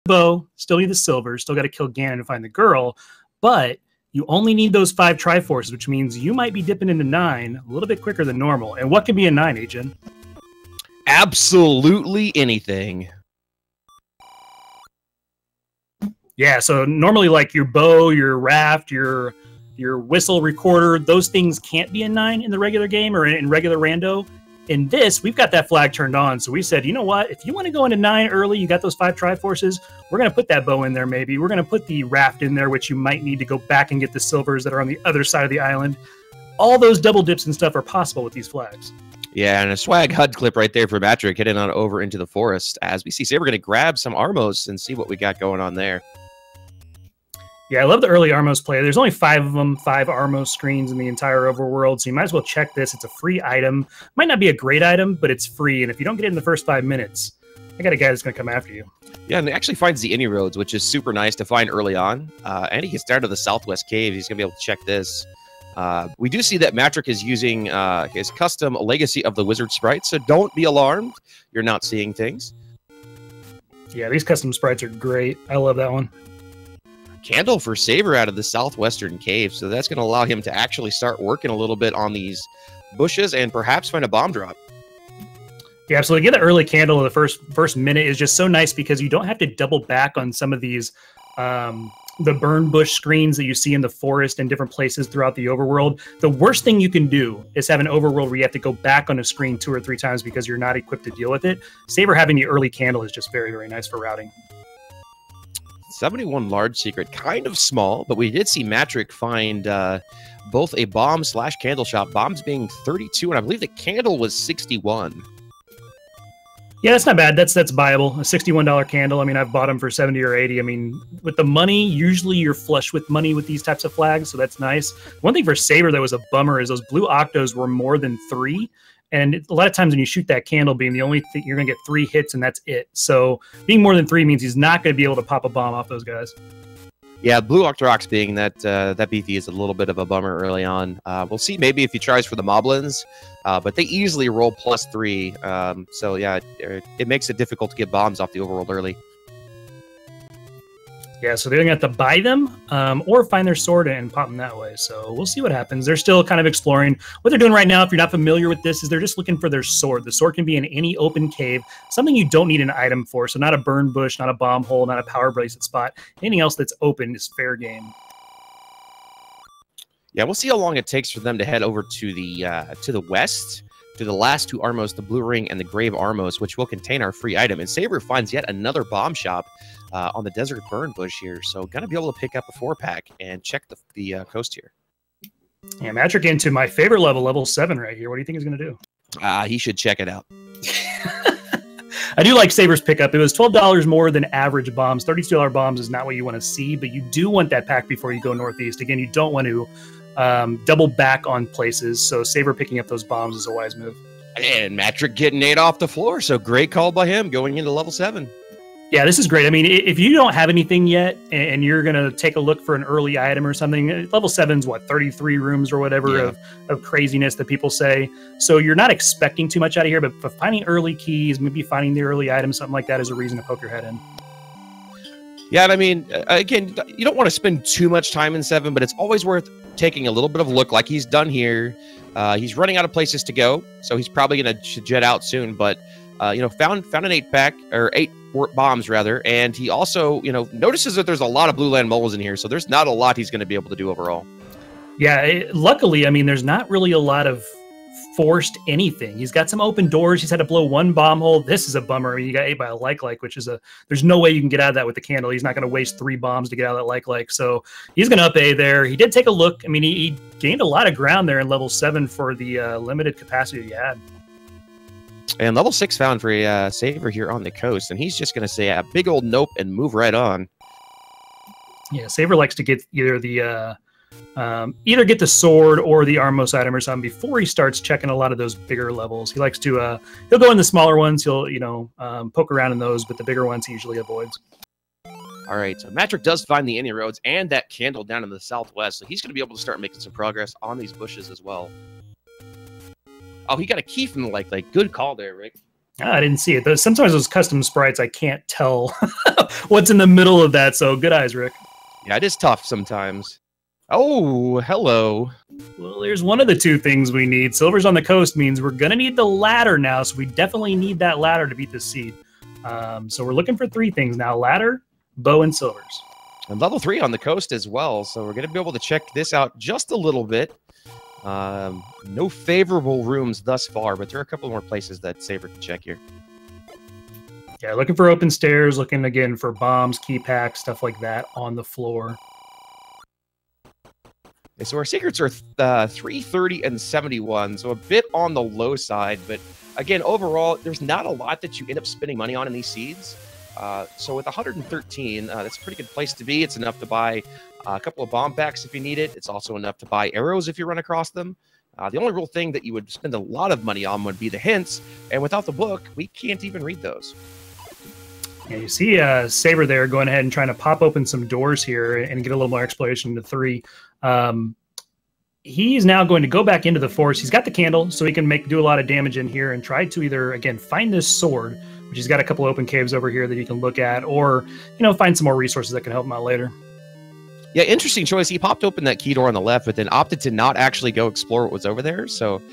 bow, still need the silver, still got to kill Ganon to find the girl, but you only need those 5 Triforces, which means you might be dipping into 9 a little bit quicker than normal. And what can be a 9, Agent? Absolutely anything. Yeah, so normally like your bow, your raft, your whistle recorder, those things can't be a 9 in the regular game or in regular rando. In this, we've got that flag turned on. So we said, you know what? If you want to go into 9 early, you got those 5 Triforces, we're going to put that bow in there maybe. We're going to put the raft in there, which you might need to go back and get the silvers that are on the other side of the island. All those double dips and stuff are possible with these flags. Yeah, and a swag HUD clip right there for Patrick heading on over into the forest. As we see Saber going to grab some Armos and see what we got going on there. Yeah, I love the early Armos play. There's only 5 of them, 5 Armos screens in the entire overworld, so you might as well check this. It's a free item. Might not be a great item, but it's free, and if you don't get it in the first 5 minutes, I got a guy that's going to come after you. Yeah, and he actually finds the inroads, which is super nice to find early on. And he gets down to the Southwest Cave. He's going to be able to check this. We do see that Matrick is using his custom Legacy of the Wizard sprite, so don't be alarmed. You're not seeing things. Yeah, these custom sprites are great. I love that one. Candle for Saber out of the Southwestern Cave, so that's going to allow him to actually start working a little bit on these bushes and perhaps find a bomb drop. Yeah, absolutely. Get an early candle in the first minute is just so nice because you don't have to double back on some of these the burn bush screens that you see in the forest and different places throughout the overworld. The worst thing you can do is have an overworld where you have to go back on a screen 2 or 3 times because you're not equipped to deal with it. Saber having the early candle is just very, very nice for routing. 71 large secret, kind of small, but we did see Matrick find both a bomb / candle shop, bombs being 32, and I believe the candle was 61. Yeah, that's not bad. That's buyable. A $61 candle. I mean, I've bought them for 70 or 80. I mean, with the money, usually you're flush with money with these types of flags, so that's nice. One thing for Saber that was a bummer is those blue octos were more than 3. And a lot of times when you shoot that candle beam, the only thing you're going to get 3 hits and that's it. So being more than 3 means he's not going to be able to pop a bomb off those guys. Yeah, blue Octorox being that beefy is a little bit of a bummer early on. We'll see maybe if he tries for the Moblins, but they easily roll +3. So yeah, it makes it difficult to get bombs off the overworld early. Yeah, so they're going to have to buy them or find their sword and pop them that way. So we'll see what happens. They're still kind of exploring. What they're doing right now, if you're not familiar with this, is they're just looking for their sword. The sword can be in any open cave, something you don't need an item for. So not a burn bush, not a bomb hole, not a power bracelet spot. Anything else that's open is fair game. Yeah, we'll see how long it takes for them to head over to the west, to the last 2 Armos, the Blue Ring and the Grave Armos, which will contain our free item. And Saber finds yet another bomb shop on the Desert Burn Bush here. So going to be able to pick up a 4-pack and check the coast here. Yeah, Matrick into my favorite level 7 right here. What do you think he's going to do? He should check it out. I do like Saber's pickup. It was $12 more than average bombs. $32 bombs is not what you want to see, but you do want that pack before you go northeast. Again, you don't want to double back on places, so Saber picking up those bombs is a wise move. And Matrick getting 8 off the floor, so great call by him going into level 7. Yeah, this is great. I mean, if you don't have anything yet and you're going to take a look for an early item or something, level 7's what, 33 rooms or whatever of craziness that people say. So you're not expecting too much out of here, but for finding early keys, maybe finding the early item, something like that is a reason to poke your head in. Yeah, and I mean, again, you don't want to spend too much time in 7, but it's always worth taking a little bit of a look like he's done here. He's running out of places to go, so he's probably going to jet out soon, but you know, found an 8-pack, or 8 bombs rather, and he also, you know, notices that there's a lot of blue land moles in here, so there's not a lot he's going to be able to do overall. Yeah, luckily, I mean, there's not really a lot of forced anything. He's got some open doors. He's had to blow 1 bomb hole. This is a bummer. I mean, you got 8 by a like, which is there's no way you can get out of that with the candle. He's not going to waste 3 bombs to get out of that like. So he's going to up A there. He did take a look. I mean, he gained a lot of ground there in level 7 for the limited capacity he had. And level 6 found for a Saber here on the coast, and he's just going to say a big old nope and move right on. Yeah, Saber likes to get either get the sword or the Armos item or something before he starts checking a lot of those bigger levels. He likes to he'll go in the smaller ones. He'll poke around in those, but the bigger ones he usually avoids. All right, so Matrick does find the inroads and that candle down in the southwest, so he's going to be able to start making some progress on these bushes as well. Oh, he got a key from the like. Good call there, Rick. Ah, I didn't see it. Sometimes those custom sprites, I can't tell what's in the middle of that. So good eyes, Rick. Yeah, it is tough sometimes. Oh, hello. Well, there's one of the two things we need. Silver's on the coast means we're going to need the ladder now. So we definitely need that ladder to beat the seed. So we're looking for three things now: ladder, bow, and silvers. And level 3 on the coast as well. So we're going to be able to check this out just a little bit. No favorable rooms thus far, but there are a couple more places that Saber can check here. Yeah, looking for open stairs, looking again for bombs, key packs, stuff like that on the floor. Okay, so our secrets are 330 and 71, so a bit on the low side, but again, overall, there's not a lot that you end up spending money on in these seeds. So with 113, that's a pretty good place to be. It's enough to buy a couple of bomb packs if you need it. It's also enough to buy arrows if you run across them. The only real thing that you would spend a lot of money on would be the hints, and without the book, we can't even read those. Yeah, you see Saber there going ahead and trying to pop open some doors here and get a little more exploration into 3. He's now going to go back into the forest. He's got the candle, so he can do a lot of damage in here and try to either, again, find this sword, which he's got a couple open caves over here that he can look at, or, find some more resources that can help him out later. Yeah, interesting choice. He popped open that key door on the left, but then opted to not actually go explore what was over there. So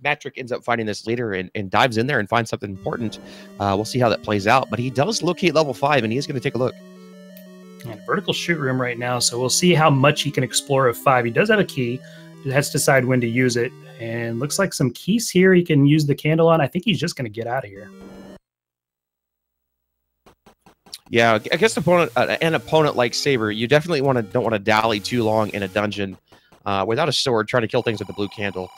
Matrick ends up finding this later and dives in there and finds something important. We'll see how that plays out. But he does locate level 5, and he is going to take a look. Yeah, vertical shoot room right now, so we'll see how much he can explore of 5. He does have a key. He has to decide when to use it. And looks like some keys here he can use the candle on. I think he's just going to get out of here. Yeah, I guess an opponent like Saber, you definitely don't want to dally too long in a dungeon without a sword, trying to kill things with the blue candle.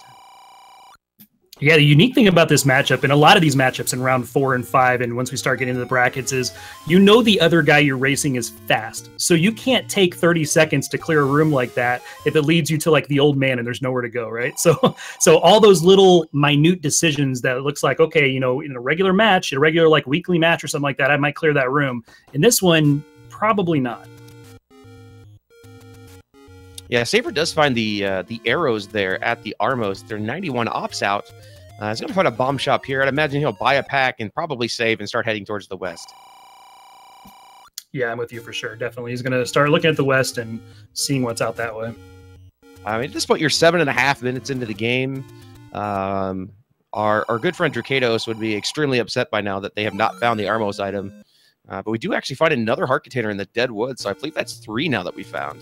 Yeah, the unique thing about this matchup, and a lot of these matchups in round 4 and 5, and once we start getting into the brackets, is the other guy you're racing is fast. So you can't take 30 seconds to clear a room like that if it leads you to like the old man and there's nowhere to go, right? So all those little minute decisions that it looks like, okay, in a regular match, a regular like weekly match or something like that, I might clear that room. In this one, probably not. Yeah, Saber does find the arrows there at the Armos. They're 91 ops out. He's going to find a bomb shop here. I'd imagine he'll buy a pack and probably save and start heading towards the west. Yeah, I'm with you for sure. Definitely. He's going to start looking at the west and seeing what's out that way. I mean, at this point, you're 7.5 minutes into the game. Our good friend Dracados would be extremely upset by now that they have not found the Armos item. But we do actually find another heart container in the dead wood, so I believe that's 3 now that we found.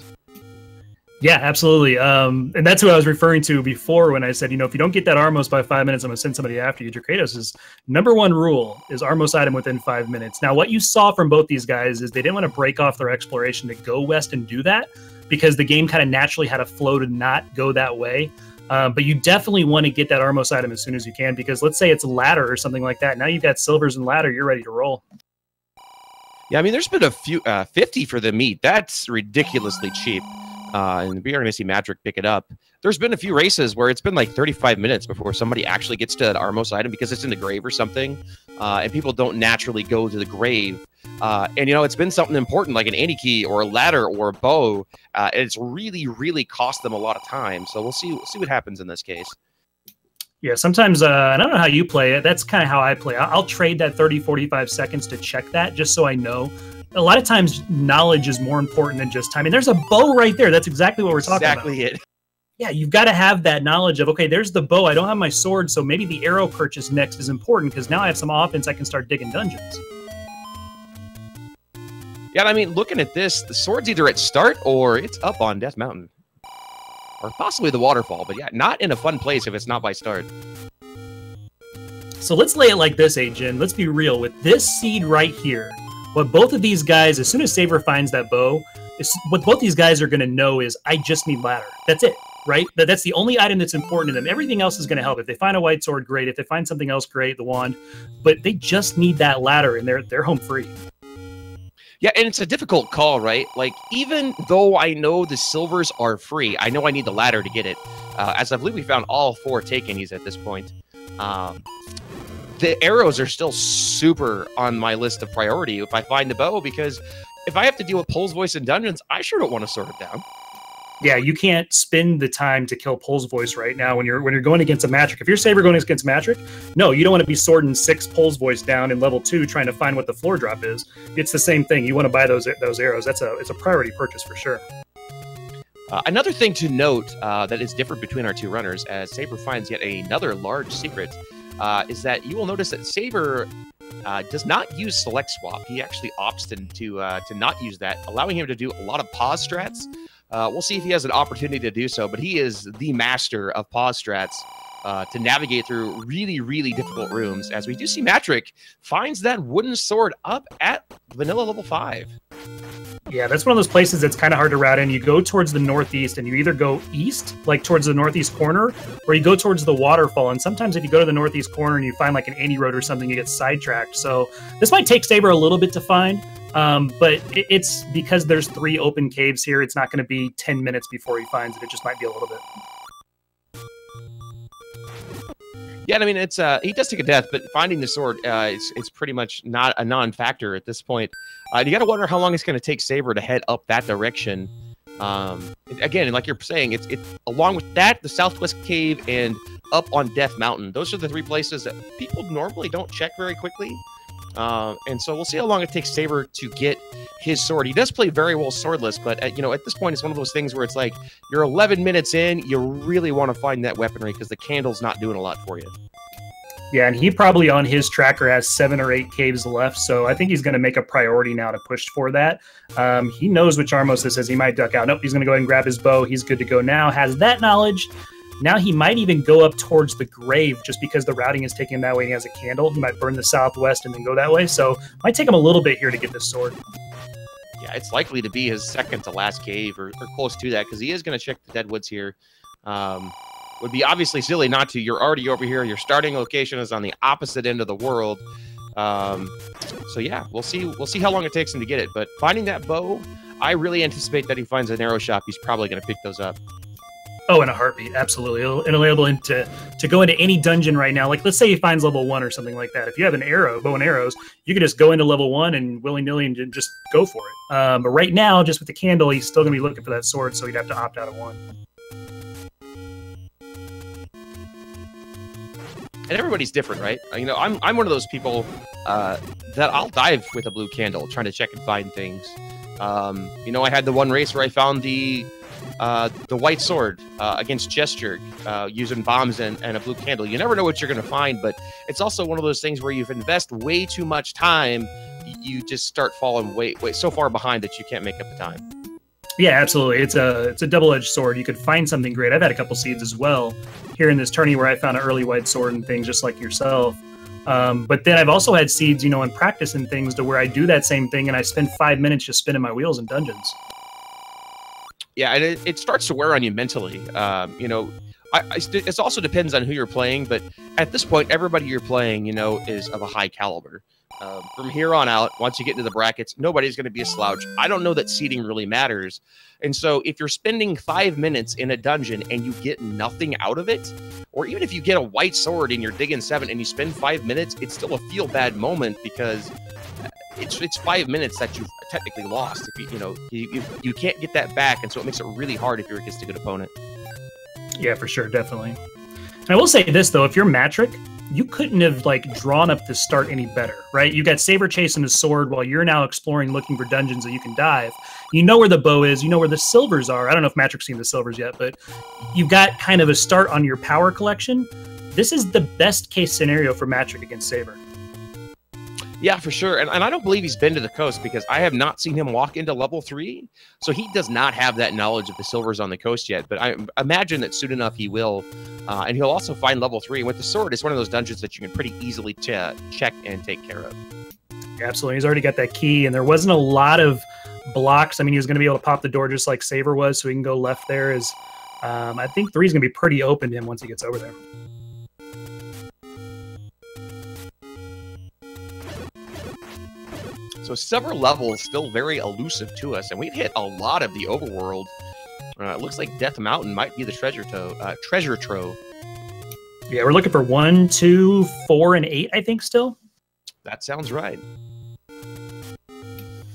Yeah, absolutely. And that's who I was referring to before when I said, if you don't get that Armos by 5 minutes, I'm going to send somebody after you. Dracados' #1 rule is Armos item within 5 minutes. Now, what you saw from both these guys is they didn't want to break off their exploration to go west and do that because the game kind of naturally had a flow to not go that way. But you definitely want to get that Armos item as soon as you can because let's say it's ladder or something like that. Now you've got silvers and ladder. You're ready to roll. Yeah, I mean, there's been a few 50 for the meat. That's ridiculously cheap. And we are going to see Matrick pick it up. There's been a few races where it's been like 35 minutes before somebody actually gets to that Armos item because it's in the grave or something, and people don't naturally go to the grave. And it's been something important like an anti-key or a ladder or a bow. And it's really, really cost them a lot of time. So we'll see what happens in this case. Yeah, sometimes, I don't know how you play it. That's kind of how I play. I'll trade that 30, 45 seconds to check that just so I know. A lot of times, knowledge is more important than just time. And there's a bow right there. That's exactly what we're talking about. Exactly it. Yeah, you've got to have that knowledge of, okay, there's the bow. I don't have my sword, so maybe the arrow purchase next is important because now I have some offense. I can start digging dungeons. Yeah, I mean, looking at this, the sword's either at start or it's up on Death Mountain. Or possibly the waterfall. But yeah, not in a fun place if it's not by start. So let's lay it like this, Ajin. Let's be real. With this seed right here, what both of these guys, as soon as Saber finds that bow, what both these guys are going to know is, I just need ladder. That's it, right? That's the only item that's important to them. Everything else is going to help. If they find a white sword, great. If they find something else, great, the wand. But they just need that ladder, and they're home free. Yeah, and it's a difficult call, right? Like, even though I know the silvers are free, I know I need the ladder to get it. As I believe we found all 4 Takenis at this point. The arrows are still super on my list of priority if I find the bow, because if I have to deal with Pole's Voice in dungeons, I sure don't want to sort it down. Yeah, you can't spend the time to kill Pole's Voice right now when you're going against a Matric. If you're Saber going against Matric, no, you don't want to be swording 6 Pole's Voice down in level 2 trying to find what the floor drop is. It's the same thing. You want to buy those arrows. It's a priority purchase for sure. Another thing to note that is different between our two runners, as Saber finds yet another large secret, is that you will notice that Saber does not use Select Swap. He actually opts to not use that, allowing him to do a lot of pause strats. We'll see if he has an opportunity to do so, but he is the master of pause strats to navigate through really, really difficult rooms, as we do see Matric finds that wooden sword up at vanilla level 5. Yeah, that's one of those places that's kind of hard to route in. You go towards the northeast, and you either go east, like towards the northeast corner, or you go towards the waterfall. And sometimes if you go to the northeast corner and you find like an anti-road or something, you get sidetracked. So this might take Saber a little bit to find, but it's because there's 3 open caves here. It's not going to be 10 minutes before he finds it. It just might be a little bit. Yeah, I mean, it's he does take a death, but finding the sword it's pretty much not a non-factor at this point. You got to wonder how long it's going to take Saber to head up that direction. Again, like you're saying, it's along with that, the Southwest Cave and up on Death Mountain. Those are the 3 places that people normally don't check very quickly. And so we'll see how long it takes Saber to get his sword. He does play very well swordless, but at this point, it's one of those things where it's like you're 11 minutes in, you really want to find that weaponry because the candle's not doing a lot for you. Yeah, and he probably on his tracker has 7 or 8 caves left, so I think he's going to make a priority now to push for that. He knows which Armos this is. He might duck out. Nope, he's going to go ahead and grab his bow. He's good to go now. Has that knowledge. Now he might even go up towards the grave just because the routing is taking him that way and he has a candle. He might burn the southwest and then go that way. So it might take him a little bit here to get this sword. Yeah, it's likely to be his second to last cave or close to that because he is going to check the Deadwoods here. Would be obviously silly not to. You're already over here. Your starting location is on the opposite end of the world. So yeah, we'll see how long it takes him to get it. But finding that bow, I really anticipate that he finds an arrow shop. He's probably going to pick those up. Oh, in a heartbeat, absolutely. It'll enable him to go into any dungeon right now. Like, let's say he finds level 1 or something like that. If you have an arrow, bow and arrows, you can just go into level 1 and willy-nilly and just go for it. But right now, just with the candle, he's still going to be looking for that sword, so he'd have to opt out of 1. And everybody's different, right? I'm one of those people that I'll dive with a blue candle, trying to check and find things. I had the one race where I found the white sword against Gesture using bombs and a blue candle. You never know what you're going to find, but it's also one of those things where you've invested way too much time. You just start falling way so far behind that you can't make up the time. Yeah, absolutely. It's a double-edged sword. You could find something great. I've had a couple seeds as well here in this tourney where I found an early white sword and things just like yourself. But then I've also had seeds, in practice and things to where I do that same thing and I spend 5 minutes just spinning my wheels in dungeons. Yeah, and it starts to wear on you mentally. It also depends on who you're playing, but at this point, everybody you're playing, is of a high caliber. From here on out, once you get into the brackets, nobody's going to be a slouch. I don't know that seeding really matters. And so if you're spending 5 minutes in a dungeon and you get nothing out of it, or even if you get a white sword and you're digging 7 and you spend 5 minutes, it's still a feel-bad moment because it's 5 minutes that you've technically lost. If you can't get that back, and so it makes it really hard if you're against a good opponent. Yeah, for sure, definitely. And I will say this though, if you're Matric, you couldn't have drawn up the start any better, right? You got Saber chasing his sword while you're now exploring, looking for dungeons that you can dive. You know where the bow is, you know where the silvers are. I don't know if Matric's seen the silvers yet, but you've got kind of a start on your power collection. This is the best case scenario for Matric against Saber. Yeah, for sure. And I don't believe he's been to the coast because I have not seen him walk into level 3. So he does not have that knowledge of the silvers on the coast yet. But I imagine that soon enough he will. And he'll also find level 3. And with the sword, it's one of those dungeons that you can pretty easily check and take care of. Yeah, absolutely. He's already got that key. And there wasn't a lot of blocks. I mean, he was going to be able to pop the door just like Saber was. So he can go left there. I think 3 is going to be pretty open to him once he gets over there. So several levels still very elusive to us, and we've hit a lot of the overworld. It looks like Death Mountain might be the treasure trove. Yeah, we're looking for 1, 2, 4, and 8, I think, still. That sounds right.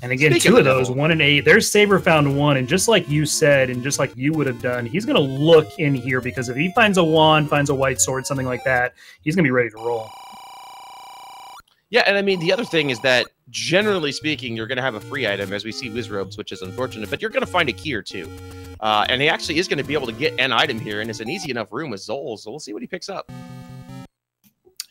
And again, Speaking two of the those, devil. 1 and 8. There's Saber found 1, and just like you said, and just like you would have done, he's going to look in here because if he finds a wand, finds a white sword, something like that, he's going to be ready to roll. Yeah, and I mean, the other thing is that, generally speaking, you're going to have a free item, as we see Wizrobes, which is unfortunate, but you're going to find a key or two. And he actually is going to be able to get an item here, and it's an easy enough room with Zol, so we'll see what he picks up.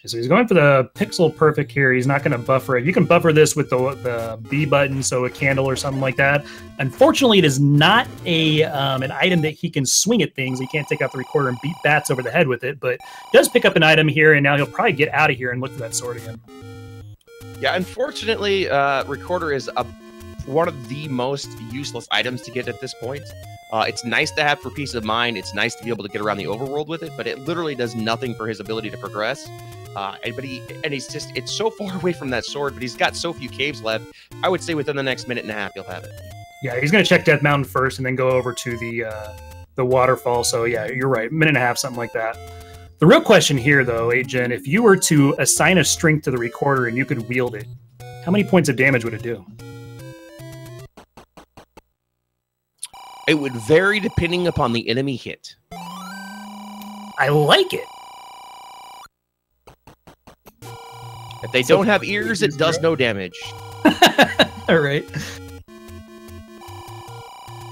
So he's going for the pixel perfect here. He's not going to buffer it. You can buffer this with the B button, so a candle or something like that. Unfortunately, it is not an item that he can swing at things. He can't take out the recorder and beat bats over the head with it, but does pick up an item here, and now he'll probably get out of here and look for that sword again. Yeah, unfortunately, recorder is one of the most useless items to get at this point. It's nice to have for peace of mind. It's nice to be able to get around the overworld with it, but it literally does nothing for his ability to progress. It's so far away from that sword, but he's got so few caves left. I would say within the next minute and a half, he'll have it. Yeah, he's going to check Death Mountain first and then go over to the waterfall. So yeah, you're right. Minute and a half, something like that. The real question here, though, Jen, if you were to assign a strength to the recorder and you could wield it, how many points of damage would it do? It would vary depending upon the enemy hit. I like it. If they don't have ears, it does no damage. All right.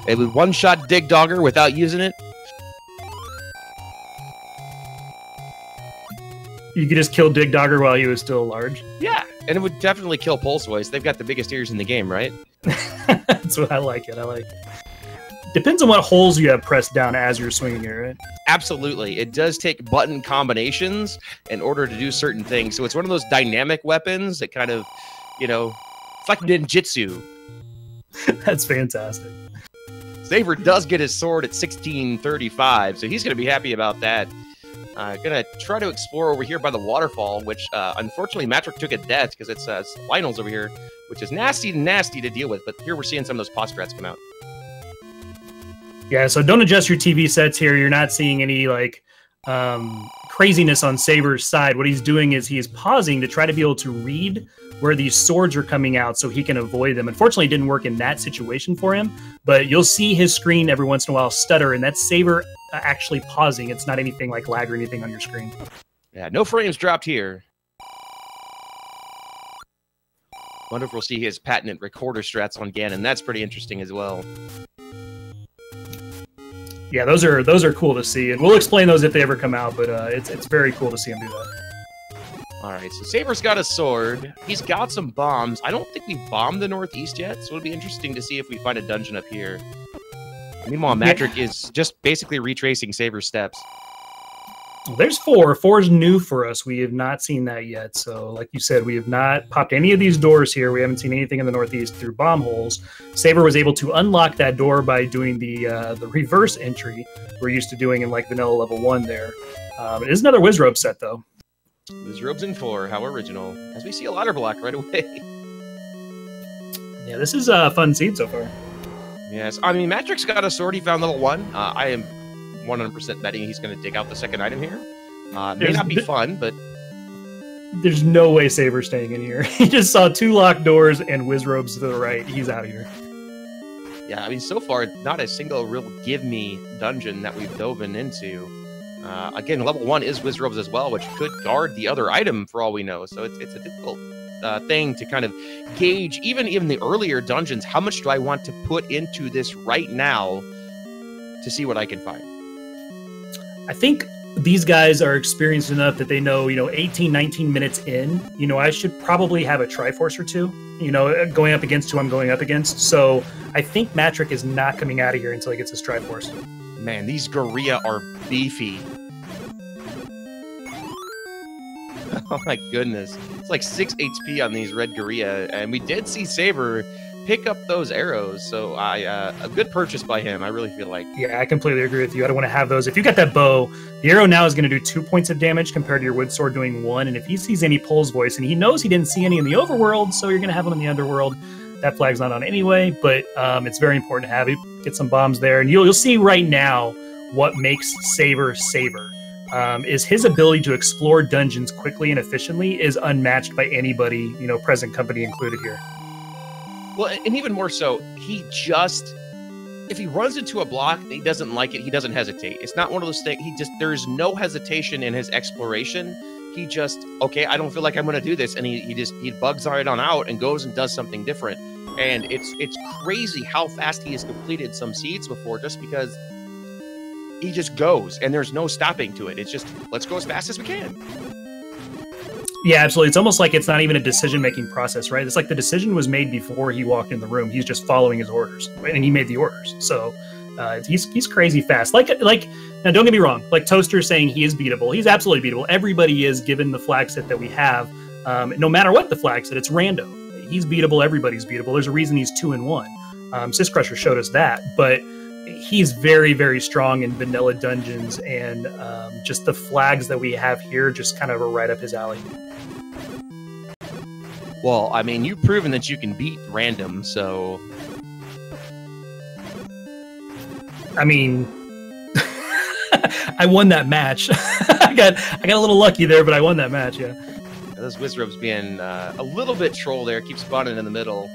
It would one-shot Dig Dogger without using it. You could just kill Dig Dogger while he was still large. Yeah, and it would definitely kill Pulse Voice. They've got the biggest ears in the game, right? That's what I like it. I like it. Depends on what holes you have pressed down as you're swinging it, right? Absolutely. It does take button combinations in order to do certain things. So it's one of those dynamic weapons that kind of, it's like ninjutsu. That's fantastic. Saber does get his sword at 1635, so he's going to be happy about that. Gonna try to explore over here by the waterfall, which unfortunately Matrick took a death because it's Lionel's over here, which is nasty to deal with. But here we're seeing some of those paw strats come out. Yeah, so don't adjust your TV sets here. You're not seeing any craziness on Saber's side. What he's doing is he is pausing to try to be able to read where these swords are coming out so he can avoid them. Unfortunately, it didn't work in that situation for him, but you'll see his screen every once in a while stutter, and that's Saber actually pausing. It's not anything like lag or anything on your screen. Yeah, no frames dropped here. Wonder if we'll see his patented recorder strats on Ganon. That's pretty interesting as well. Yeah, those are cool to see, and we'll explain those if they ever come out, but it's very cool to see him do that. All right, so Saber's got a sword. He's got some bombs. I don't think we've bombed the northeast yet, so it'll be interesting to see if we find a dungeon up here. Meanwhile, Matrick is just basically retracing Saber's steps. Well, there's 4. 4 is new for us. We have not seen that yet. So, like you said, we have not popped any of these doors here. We haven't seen anything in the northeast through bomb holes. Saber was able to unlock that door by doing the reverse entry we're used to doing in like vanilla level 1 there. It is another Wizrobe set, though. Wizrobes in 4, how original. As we see a ladder block right away. Yeah, this is a fun seed so far. Yes, I mean, Matrick's got a sword. He found level 1. I am 100% betting he's going to dig out the second item here. May not be fun, but... There's no way Saber's staying in here. He just saw 2 locked doors and Wizrobes to the right. He's out of here. Yeah, I mean, so far, not a single real give-me dungeon that we've dove into. Again, level 1 is Wizrobes as well, which could guard the other item for all we know. So it's a difficult thing to kind of gauge, even the earlier dungeons, how much do I want to put into this right now to see what I can find? I think these guys are experienced enough that they know, 18, 19 minutes in, I should probably have a Triforce or 2, going up against who I'm going up against. So I think Matrick is not coming out of here until he gets his Triforce. Man, these Gorilla are beefy. Oh my goodness. It's like 6 HP on these red Gorilla, and we did see Saber pick up those arrows, so a good purchase by him, I really feel like. Yeah, I completely agree with you. I don't want to have those. If you got that bow, the arrow now is going to do 2 points of damage compared to your wood sword doing 1, and if he sees any Pulse Voice, and he knows he didn't see any in the overworld, so you're going to have him in the underworld, that flag's not on anyway, but it's very important to have it. Get some bombs there, and you'll see right now what makes Saber Saber. Is his ability to explore dungeons quickly and efficiently is unmatched by anybody, present company included here. Well, and even more so, if he runs into a block and he doesn't like it, he doesn't hesitate. It's not one of those things. There's no hesitation in his exploration. He just, okay, I don't feel like I'm going to do this. And he bugs right on out and goes and does something different. And it's crazy how fast he has completed some seeds before, just because he just goes and there's no stopping to it. It's just, let's go as fast as we can. Yeah, absolutely. It's almost like it's not even a decision-making process, right? It's like the decision was made before he walked in the room. He's just following his orders, right? And he made the orders. So he's crazy fast. Like now, don't get me wrong. Like Toaster saying he is beatable. He's absolutely beatable. Everybody is, given the flag set that we have. No matter what the flag set, it's rando. He's beatable. Everybody's beatable. There's a reason he's 2-1. Sis Crusher showed us that, but he's very, very strong in vanilla dungeons, and just the flags that we have here just kind of are right up his alley. Well, I mean, you've proven that you can beat random, so... I mean, I won that match. I got a little lucky there, but I won that match, yeah. Those Wizrobes being a little bit troll there, keep spawning in the middle.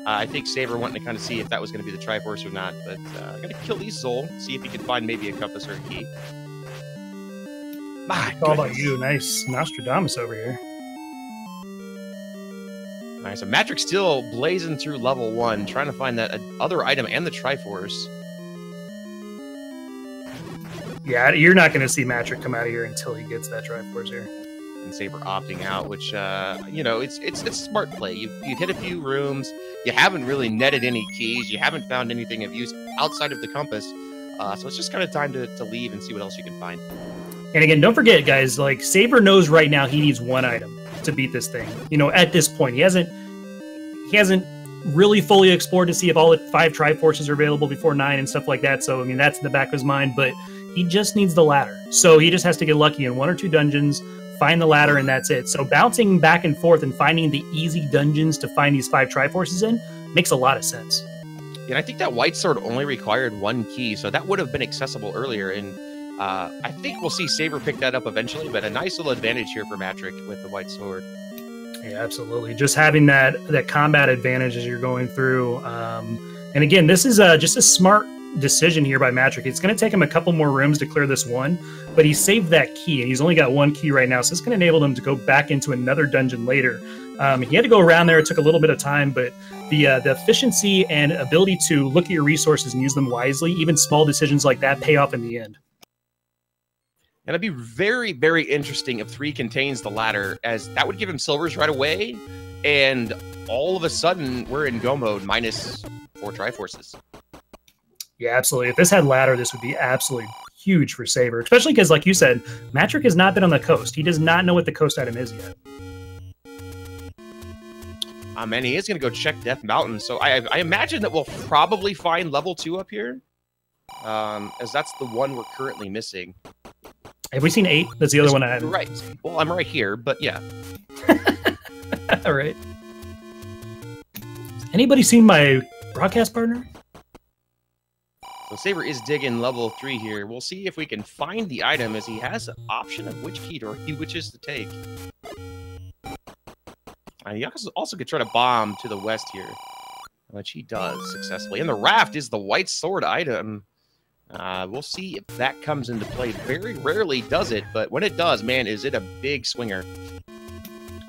I think Saber wanting to kind of see if that was going to be the Triforce or not, but I'm going to kill these Zol, see if he can find maybe a compass or a key. My All about you. Nice Nostradamus over here. All right, so Matrix still blazing through level 1, trying to find that other item and the Triforce. Yeah, you're not going to see Matrix come out of here until he gets that Triforce here. And Saber opting out, which, you know, it's smart play. You've hit a few rooms. You haven't really netted any keys. You haven't found anything of use outside of the compass. So it's just kind of time to leave and see what else you can find. And again, don't forget, guys, like, Saber knows right now he needs one item to beat this thing. You know, at this point, he hasn't really fully explored to see if all the 5 Triforces are available before 9 and stuff like that. So, I mean, that's in the back of his mind, but he just needs the ladder. So he just has to get lucky in 1 or 2 dungeons, find the ladder, and that's it. So bouncing back and forth and finding the easy dungeons to find these 5 Triforces in makes a lot of sense. And I think that White Sword only required 1 key, so that would have been accessible earlier. And I think we'll see Saber pick that up eventually, but a nice little advantage here for Matrix with the White Sword. Yeah, absolutely. Just having that combat advantage as you're going through. And again, this is just a smart decision here by Matrix. It's going to take him a couple more rooms to clear this one, but he saved that key, and he's only got 1 key right now, so it's going to enable him to go back into another dungeon later. He had to go around there. It took a little bit of time, but the efficiency and ability to look at your resources and use them wisely, even small decisions like that, pay off in the end. And it'd be very, very interesting if 3 contains the ladder, as that would give him silvers right away, and all of a sudden we're in go mode minus 4 Triforces. Yeah, absolutely. If this had ladder, this would be absolutely huge for Saber, especially because, like you said, Matrix has not been on the coast. He does not know what the coast item is yet. Man, he is going to go check Death Mountain, so I imagine that we'll probably find level 2 up here, as that's the one we're currently missing. Have we seen 8? That's the other one I had. Right. Well, I'm right here, but yeah. All right. Has anybody seen my broadcast partner? So Saber is digging level 3 here. We'll see if we can find the item, as he has an option of which key door he wishes to take. He also could try to bomb to the west here, which he does successfully. And the raft is the White Sword item. We'll see if that comes into play. Very rarely does it, but when it does, man, is it a big swinger.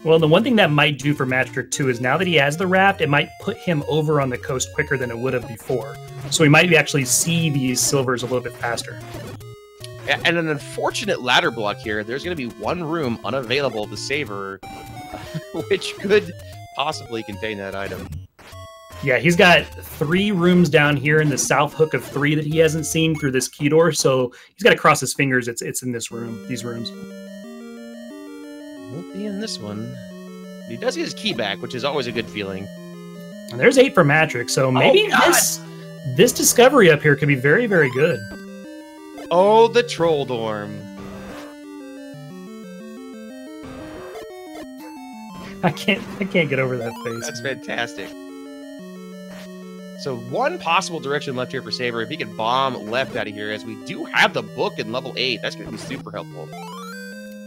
Well, the one thing that might do for Matrix 2 is now that he has the raft, it might put him over on the coast quicker than it would have before. So we might actually see these silvers a little bit faster. And an unfortunate ladder block here. There's going to be 1 room unavailable to Saber, which could possibly contain that item. Yeah, he's got 3 rooms down here in the south hook of 3 that he hasn't seen through this key door. So he's got to cross his fingers. It's in this room, these rooms. Won't be in this one. He does get his key back, which is always a good feeling. And there's 8 for Matrix, so maybe this discovery up here could be very, very good. Oh, the Troll Dorm. I can't get over that face. That's fantastic. So 1 possible direction left here for Saber. If he could bomb left out of here, as we do have the book in level 8, that's going to be super helpful.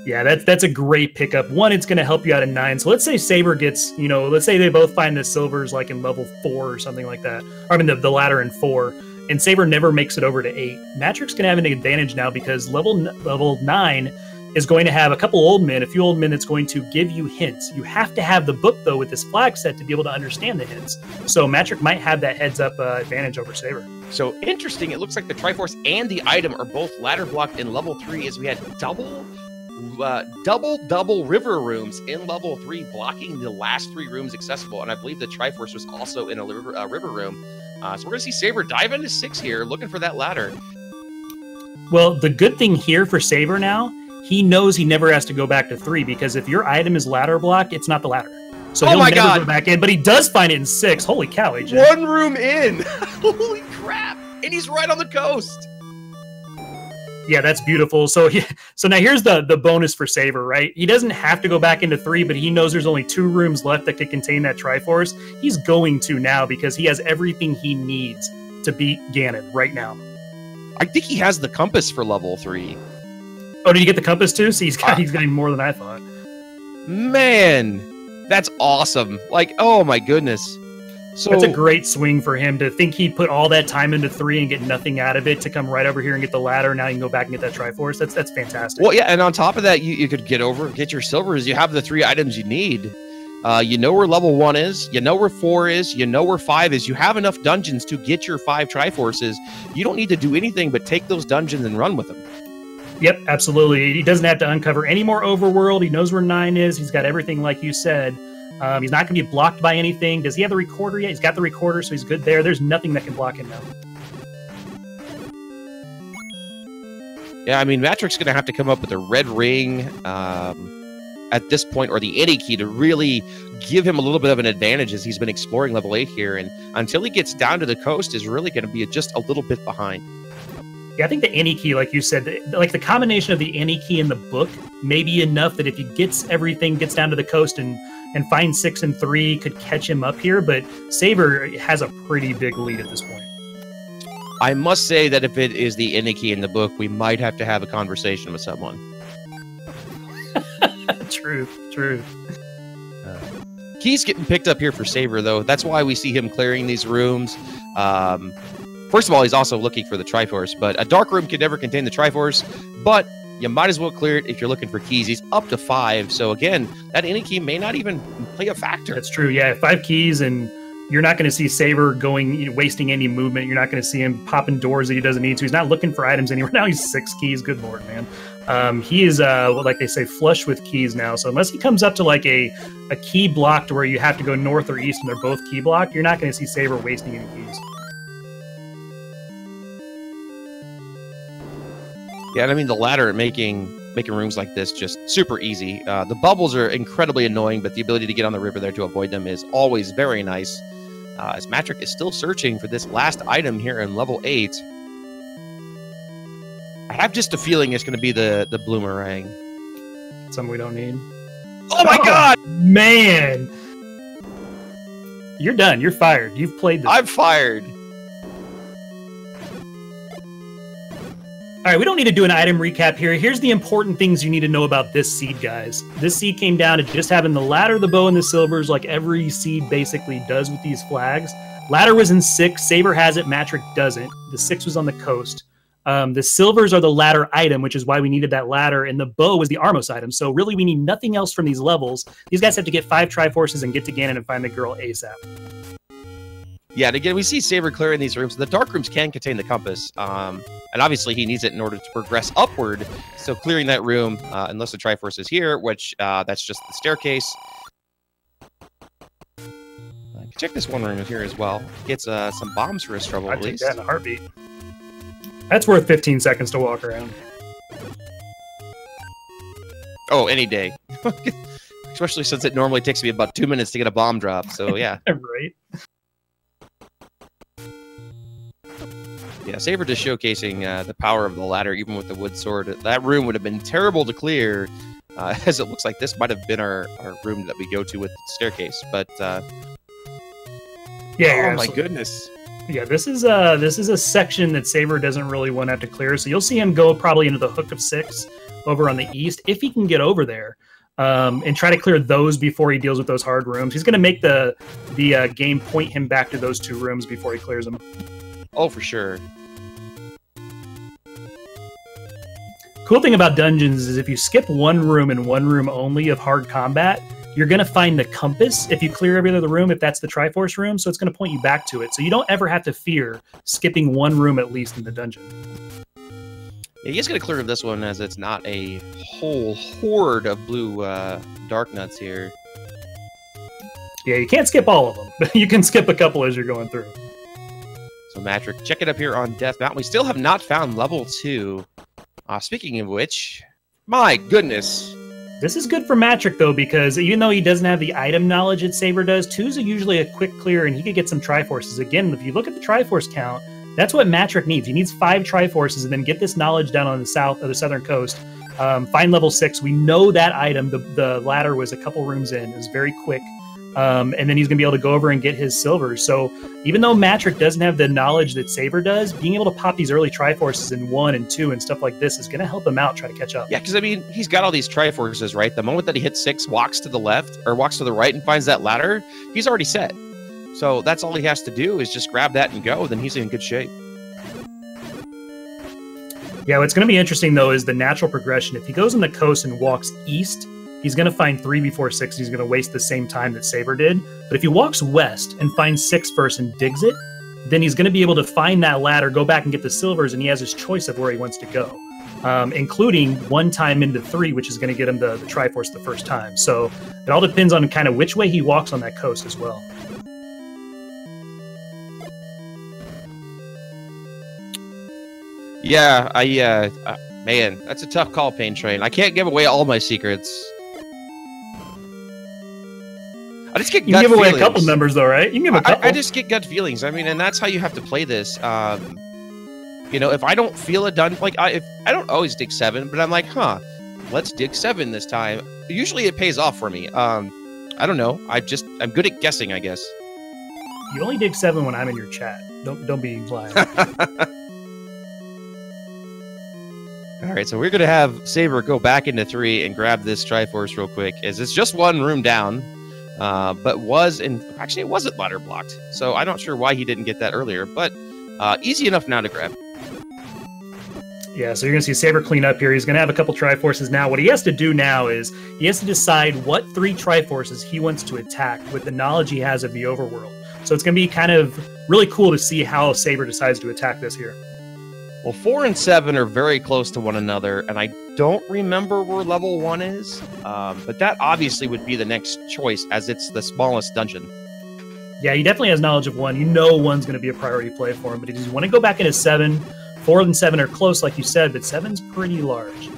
Yeah, that's a great pickup. One, it's going to help you out in 9. So let's say Saber gets, let's say they both find the silvers like in level 4 or something like that. Or, I mean, the ladder in 4. And Saber never makes it over to 8. Matrix's going to have an advantage now because level 9 is going to have a few old men that's going to give you hints. You have to have the book, though, with this flag set to be able to understand the hints. So Matrix might have that heads-up advantage over Saber. So interesting, it looks like the Triforce and the item are both ladder blocked in level 3 as we had double river rooms in level 3, blocking the last 3 rooms accessible. And I believe the Triforce was also in a river room. So we're going to see Saber dive into 6 here, looking for that ladder. Well, the good thing here for Saber now, he knows he never has to go back to 3, because if your item is ladder blocked, it's not the ladder. So he'll never go back in, but he does find it in 6. Holy cow, AJ. 1 room in. Holy crap. And he's right on the coast. Yeah, that's beautiful. So now here's the bonus for Saber, right? He doesn't have to go back into 3, but he knows there's only 2 rooms left that could contain that Triforce. He's going to now because he has everything he needs to beat Ganon right now. I think he has the compass for level 3. Oh, did you get the compass too? See, he's getting more than I thought. Man, that's awesome. Like, oh my goodness. So that's a great swing for him to think he'd put all that time into 3 and get nothing out of it to come right over here and get the ladder. Now you can go back and get that Triforce. That's fantastic. Well, yeah, and on top of that, you could get your silvers. You have the 3 items you need. You know where level 1 is. You know where 4 is. You know where 5 is. You have enough dungeons to get your 5 Triforces. You don't need to do anything but take those dungeons and run with them. Yep, absolutely. He doesn't have to uncover any more overworld. He knows where 9 is. He's got everything like you said. He's not going to be blocked by anything. Does he have the recorder yet? He's got the recorder, so he's good there. There's nothing that can block him now. Yeah, I mean, Matrix's going to have to come up with a red ring at this point, or the any key, to really give him a little bit of an advantage as he's been exploring level 8 here. And until he gets down to the coast, is really going to be just a little bit behind. Yeah, I think the any key, like you said, like the combination of the any key and the book may be enough that if he gets down to the coast and finds 6 and 3, could catch him up here. But Saber has a pretty big lead at this point. I must say that if it is the any key in the book, we might have to have a conversation with someone. Truth. Key's getting picked up here for Saber, though. That's why we see him clearing these rooms. First of all, he's also looking for the Triforce, but a dark room can never contain the Triforce, but you might as well clear it if you're looking for keys. He's up to 5, so again, that any key may not even play a factor. That's true, yeah. 5 keys, and you're not going to see Saber wasting any movement. You're not going to see him popping doors that he doesn't need to. He's not looking for items anywhere. Now he's 6 keys. Good lord, man. He is, like they say, flush with keys now. So unless he comes up to like a key block to where you have to go north or east and they're both key blocked, you're not going to see Saber wasting any keys. Yeah, and I mean, the ladder making rooms like this just super easy. The bubbles are incredibly annoying, but the ability to get on the river there to avoid them is always very nice. As Matrix is still searching for this last item here in level 8. I have just a feeling it's going to be the bloomerang. Something we don't need. Oh my god! Man! You're done. You're fired. You've played this. I'm fired. All right, we don't need to do an item recap here. Here's the important things you need to know about this seed, guys. This seed came down to just having the ladder, the bow, and the silvers like every seed basically does with these flags. Ladder was in 6. Saber has it. Matrix doesn't. The 6 was on the coast. The silvers are the ladder item, which is why we needed that ladder, and the bow was the Armos item. So really, we need nothing else from these levels. These guys have to get 5 Triforces and get to Ganon and find the girl ASAP. Yeah, and again, we see Saber clearing these rooms. The dark rooms can contain the compass, and obviously he needs it in order to progress upward. So clearing that room, unless the Triforce is here, which that's just the staircase. Check this one room here as well. Gets some bombs for his trouble, I'd at take least. that in a heartbeat. That's worth 15 seconds to walk around. Oh, any day. Especially since it normally takes me about 2 minutes to get a bomb drop, so yeah. Right. Yeah, Saber just showcasing the power of the ladder, even with the wood sword. That room would have been terrible to clear, as it looks like this might have been our room that we go to with the staircase. But yeah, oh my goodness. Yeah, this is a section that Saber doesn't really want to have to clear. So you'll see him go probably into the Hook of 6, over on the east, if he can get over there, and try to clear those before he deals with those hard rooms. He's going to make the game point him back to those 2 rooms before he clears them. Oh, for sure. Cool thing about dungeons is if you skip 1 room and 1 room only of hard combat, you're going to find the compass if you clear every other room, if that's the Triforce room, so it's going to point you back to it. So you don't ever have to fear skipping 1 room at least in the dungeon. Yeah, he's going to clear this one as it's not a whole horde of blue dark nuts here. Yeah, you can't skip all of them, but you can skip a couple as you're going through. So Matrick, check it up here on Death Mountain. We still have not found level 2. Speaking of which, my goodness. This is good for Matrick, though, because even though he doesn't have the item knowledge that Saber does, 2's usually a quick clear, and he could get some Triforces. Again, if you look at the Triforce count, that's what Matrick needs. He needs 5 Triforces and then get this knowledge down on the south or the southern coast. Find level 6. We know that item, the ladder was a couple rooms in. It was very quick. And then he's going to be able to go over and get his silvers. So even though Matrick doesn't have the knowledge that Saber does, being able to pop these early Triforces in 1 and 2 and stuff like this is going to help him out try to catch up. Yeah, because, I mean, he's got all these Triforces, right? The moment that he hits 6, walks to the left, or walks to the right and finds that ladder, he's already set. So that's all he has to do is just grab that and go, then he's in good shape. Yeah, what's going to be interesting, though, is the natural progression. If he goes on the coast and walks east, he's going to find 3 before 6. He's going to waste the same time that Saber did. But if he walks west and finds 6 first and digs it, then he's going to be able to find that ladder, go back and get the silvers, and he has his choice of where he wants to go, including 1 time into 3, which is going to get him the Triforce the first time. So it all depends on kind of which way he walks on that coast as well. Yeah, man, that's a tough call, Pain Train. I can't give away all my secrets. I just get gut feelings. You can give away a couple numbers, though, right? You can give a couple. I just get gut feelings. I mean, and that's how you have to play this. You know, if I don't feel it done, like I don't always dig 7, but I'm like, let's dig 7 this time. Usually it pays off for me. I don't know. I'm good at guessing, I guess. You only dig 7 when I'm in your chat. Don't be lying. All right, so we're going to have Saber go back into 3 and grab this Triforce real quick, as it's just 1 room down, but actually it wasn't ladder blocked, so I'm not sure why he didn't get that earlier, but easy enough now to grab. Yeah, so you're going to see Saber clean up here. He's going to have a couple Triforces now. What he has to do now is he has to decide what 3 Triforces he wants to attack with the knowledge he has of the overworld. So it's going to be kind of really cool to see how Saber decides to attack this here. Well, 4 and 7 are very close to one another, and I don't remember where level 1 is, but that obviously would be the next choice, as it's the smallest dungeon. Yeah, he definitely has knowledge of 1. You know 1's going to be a priority play for him, but if you want to go back into 7, 4 and 7 are close, like you said, but 7's pretty large.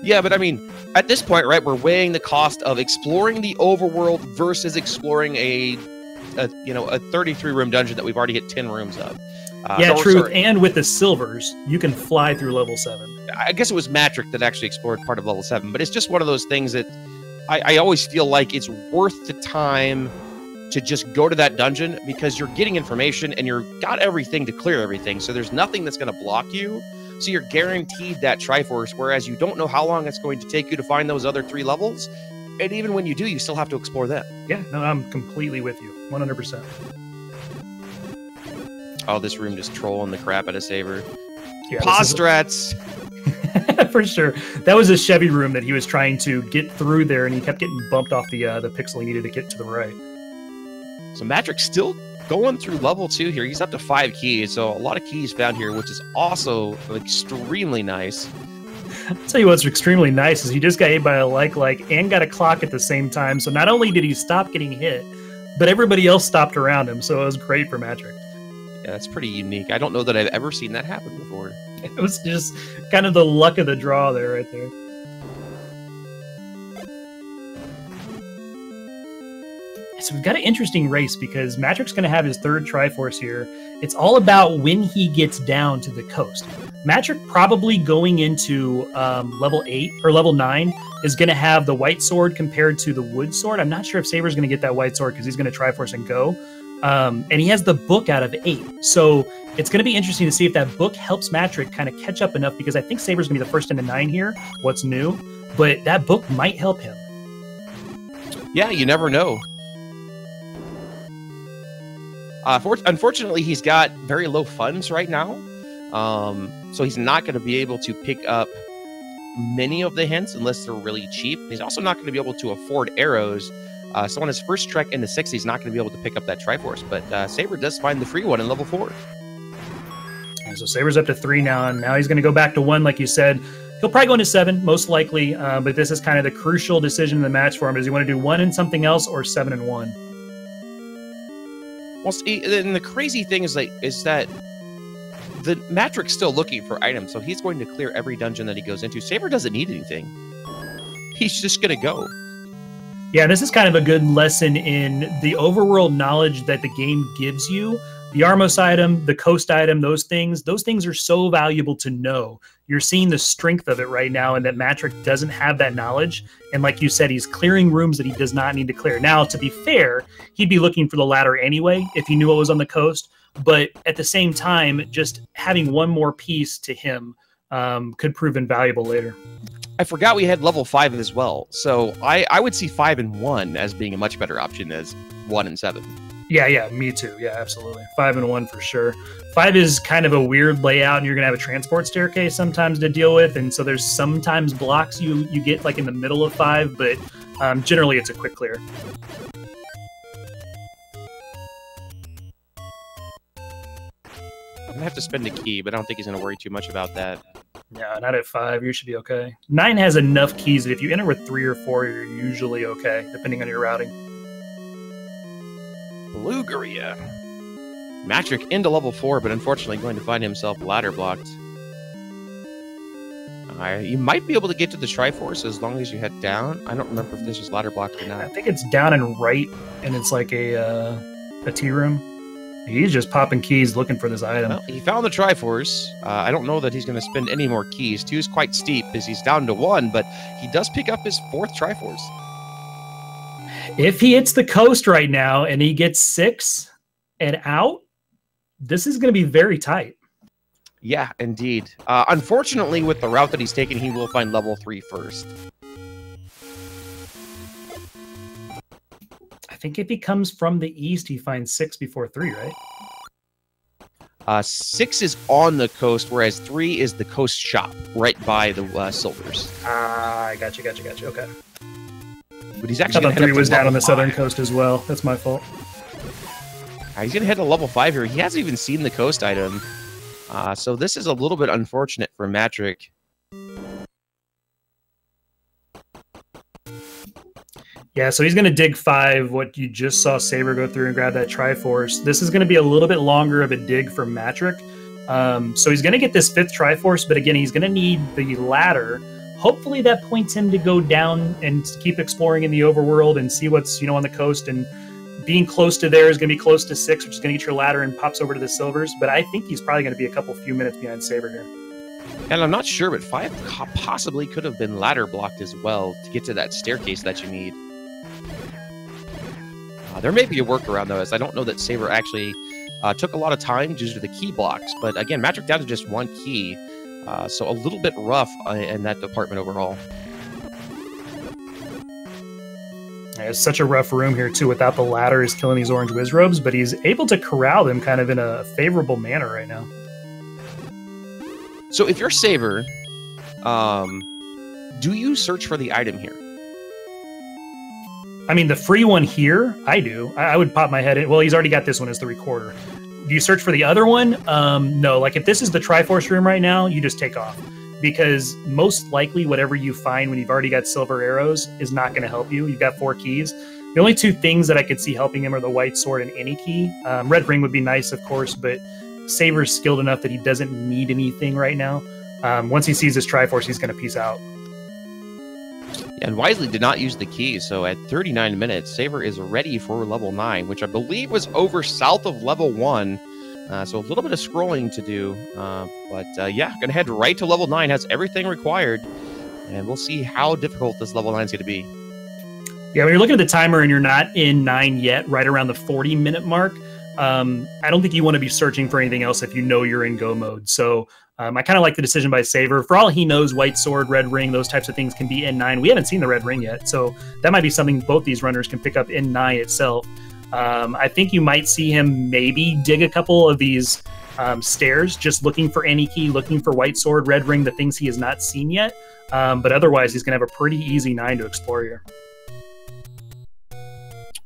Yeah, but I mean, at this point, right, we're weighing the cost of exploring the overworld versus exploring a 33-room dungeon that we've already hit 10 rooms of. Yeah, true. And with the silvers, you can fly through level 7. I guess it was Matrick that actually explored part of level 7, but it's just one of those things that I always feel like it's worth the time to just go to that dungeon, because you're getting information and you've got everything to clear everything. So there's nothing that's going to block you. So you're guaranteed that Triforce, whereas you don't know how long it's going to take you to find those other 3 levels. And even when you do, you still have to explore them. Yeah, no, I'm completely with you. 100%. Oh, this room just trolling the crap out of Saber. Yeah, Pause strats. For sure. That was a Chevy room that he was trying to get through there, and he kept getting bumped off the pixel he needed to get to the right. So Matrick's still going through level 2 here. He's up to 5 keys, so a lot of keys found here, which is also extremely nice. I'll tell you what's extremely nice is he just got hit by a like and got a clock at the same time. So not only did he stop getting hit, but everybody else stopped around him. So it was great for Matrick. Yeah, that's pretty unique. I don't know that I've ever seen that happen before. It was just kind of the luck of the draw there, right there. So we've got an interesting race because Matrick's going to have his 3rd Triforce here. It's all about when he gets down to the coast. Matrick probably going into level 8 or level 9 is going to have the white sword compared to the wood sword. I'm not sure if Saber's going to get that white sword because he's going to Triforce and go. And he has the book out of 8. So it's going to be interesting to see if that book helps Matrick kind of catch up enough, because I think Saber's going to be the first into 9 here. What's new? But that book might help him. Yeah, you never know. Unfortunately, he's got very low funds right now. So he's not going to be able to pick up many of the hints unless they're really cheap. He's also not going to be able to afford arrows. So on his first trek into 6, he's not going to be able to pick up that Triforce. But Saber does find the free one in level 4. And so Saber's up to 3 now, and now he's going to go back to 1, like you said. He'll probably go into 7, most likely. But this is kind of the crucial decision in the match for him. Does he want to do 1 and something else or 7 and 1? Well, and the crazy thing is that the Matrick's still looking for items, so he's going to clear every dungeon that he goes into. Saber doesn't need anything. He's just going to go. Yeah, this is kind of a good lesson in the overworld knowledge that the game gives you. The Armos item, the Coast item, those things are so valuable to know. You're seeing the strength of it right now, and that Matrick doesn't have that knowledge. And like you said, he's clearing rooms that he does not need to clear. Now, to be fair, he'd be looking for the ladder anyway if he knew what was on the coast. But at the same time, just having one more piece to him could prove invaluable later. I forgot we had level 5 as well. So I would see 5 and 1 as being a much better option as 1 and 7. Yeah, me too. Yeah, absolutely. 5 and 1 for sure. 5 is kind of a weird layout, and you're going to have a transport staircase sometimes to deal with, and so there's sometimes blocks you get like in the middle of 5, but generally it's a quick clear. I'm going to have to spend a key, but I don't think he's going to worry too much about that. Yeah, not at 5. You should be okay. 9 has enough keys that if you enter with 3 or 4, you're usually okay, depending on your routing. Lugaria. Matrick into level 4, but unfortunately going to find himself ladder blocked. You might be able to get to the Triforce as long as you head down. I don't remember if this is ladder blocked or not. I think it's down and right, and it's like a tea room. He's just popping keys looking for this item. Well, he found the Triforce. I don't know that he's going to spend any more keys. 2 is quite steep as he's down to 1, but he does pick up his 4th Triforce. If he hits the coast right now and he gets 6 and out, this is going to be very tight. Yeah, indeed. Unfortunately, with the route that he's taken, he will find level 3 first. I think if he comes from the east, he finds 6 before 3, right? 6 is on the coast, whereas 3 is the coast shop, right by the silvers. I got you. Okay. But he's actually I thought 3 was down on the southern coast as well. That's my fault. He's going to head to level 5 here. He hasn't even seen the coast item. So this is a little bit unfortunate for Matrick. Yeah, so he's going to dig 5, what you just saw Saber go through and grab that Triforce. This is going to be a little bit longer of a dig for Matrick. So he's going to get this 5th Triforce, but again, he's going to need the ladder. Hopefully that points him to go down and keep exploring in the overworld and see what's, on the coast. And being close to there is going to be close to 6, which is going to get your ladder and pops over to the silvers. But I think he's probably going to be a few minutes behind Saber here. And I'm not sure, but 5 possibly could have been ladder blocked as well to get to that staircase that you need. There may be a workaround, though, as I don't know that Saber actually took a lot of time due to the key blocks. But again, Matrick down to just 1 key. So a little bit rough in that department overall. It's such a rough room here, too, without the ladder. He's killing these orange Wizrobes, but he's able to corral them kind of in a favorable manner right now. So if you're Saber, do you search for the item here? I mean, the free one here, I do. I would pop my head in. Well, he's already got this one as the recorder. Do you search for the other one? No. Like, if this is the Triforce room right now, you just take off. Because most likely whatever you find when you've already got silver arrows is not going to help you. You've got 4 keys. The only 2 things that I could see helping him are the white sword and any key. Red ring would be nice, of course, but Saber's skilled enough that he doesn't need anything right now. Once he sees his Triforce, he's going to peace out. And Wisely did not use the key, so at 39 minutes, Saber is ready for level 9, which I believe was over south of level 1. So a little bit of scrolling to do. But yeah, going to head right to level 9. Has everything required. And we'll see how difficult this level 9 is going to be. Yeah, when you're looking at the timer and you're not in 9 yet, right around the 40-minute mark, I don't think you want to be searching for anything else if you know you're in go mode. So I kind of like the decision by Saber. For all he knows, White Sword, Red Ring, those types of things can be in 9. We haven't seen the Red Ring yet, so that might be something both these runners can pick up in 9 itself. I think you might see him maybe dig a couple of these stairs, just looking for any key, looking for White Sword, Red Ring, the things he has not seen yet. But otherwise, he's going to have a pretty easy 9 to explore here.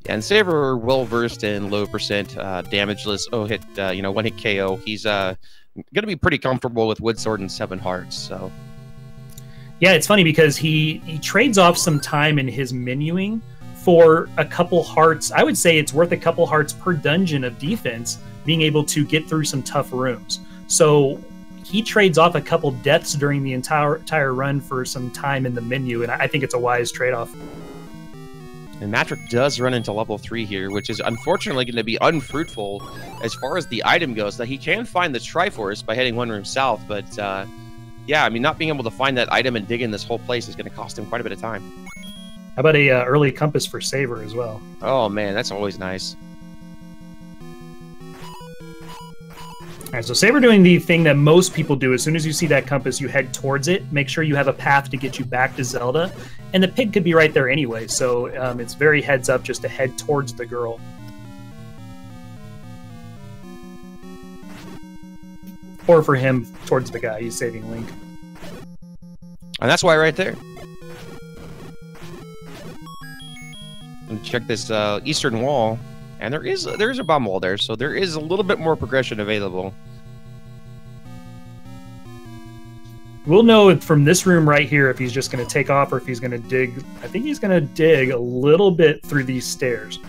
Yeah, and Saber well-versed in low percent damageless, one-hit KO. He's going to be pretty comfortable with Wood Sword and 7 Hearts. So, yeah, it's funny because he trades off some time in his menuing for a couple hearts. I would say it's worth a couple hearts per dungeon of defense, being able to get through some tough rooms. So he trades off a couple deaths during the entire run for some time in the menu, and I think it's a wise trade-off. And Matrick does run into level 3 here, which is unfortunately going to be unfruitful as far as the item goes. That he can find the Triforce by heading one room south, but yeah, I mean, not being able to find that item and dig in this whole place is going to cost him quite a bit of time. How about a early compass for Saber as well? Oh man, that's always nice. All right, so Saber doing the thing that most people do. As soon as you see that compass, you head towards it. Make sure you have a path to get you back to Zelda. And the pig could be right there anyway, so it's very heads up just to head towards the girl. Or for him, towards the guy. He's saving Link. And that's why right there. Check this eastern wall. And there is a bomb wall there, so there is a little bit more progression available. We'll know from this room right here if he's just going to take off or if he's going to dig. I think he's going to dig a little bit through these stairs.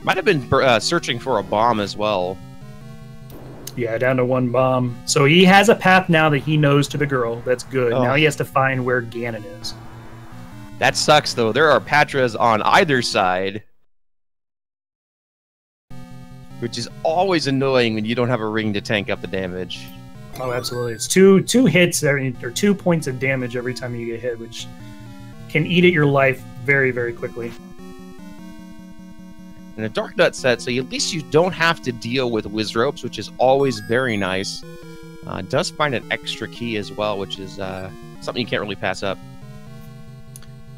Might have been searching for a bomb as well. Yeah, down to 1 bomb. So he has a path now that he knows to the girl. That's good. Oh. Now he has to find where Ganon is. That sucks, though. There are Patras on either side, which is always annoying when you don't have a ring to tank up the damage. Oh, absolutely. It's two hits, or 2 points of damage every time you get hit, which can eat at your life very, very quickly. And a Dark Nut set, so at least you don't have to deal with Whiz Ropes, which is always very nice. It does find an extra key as well, which is something you can't really pass up.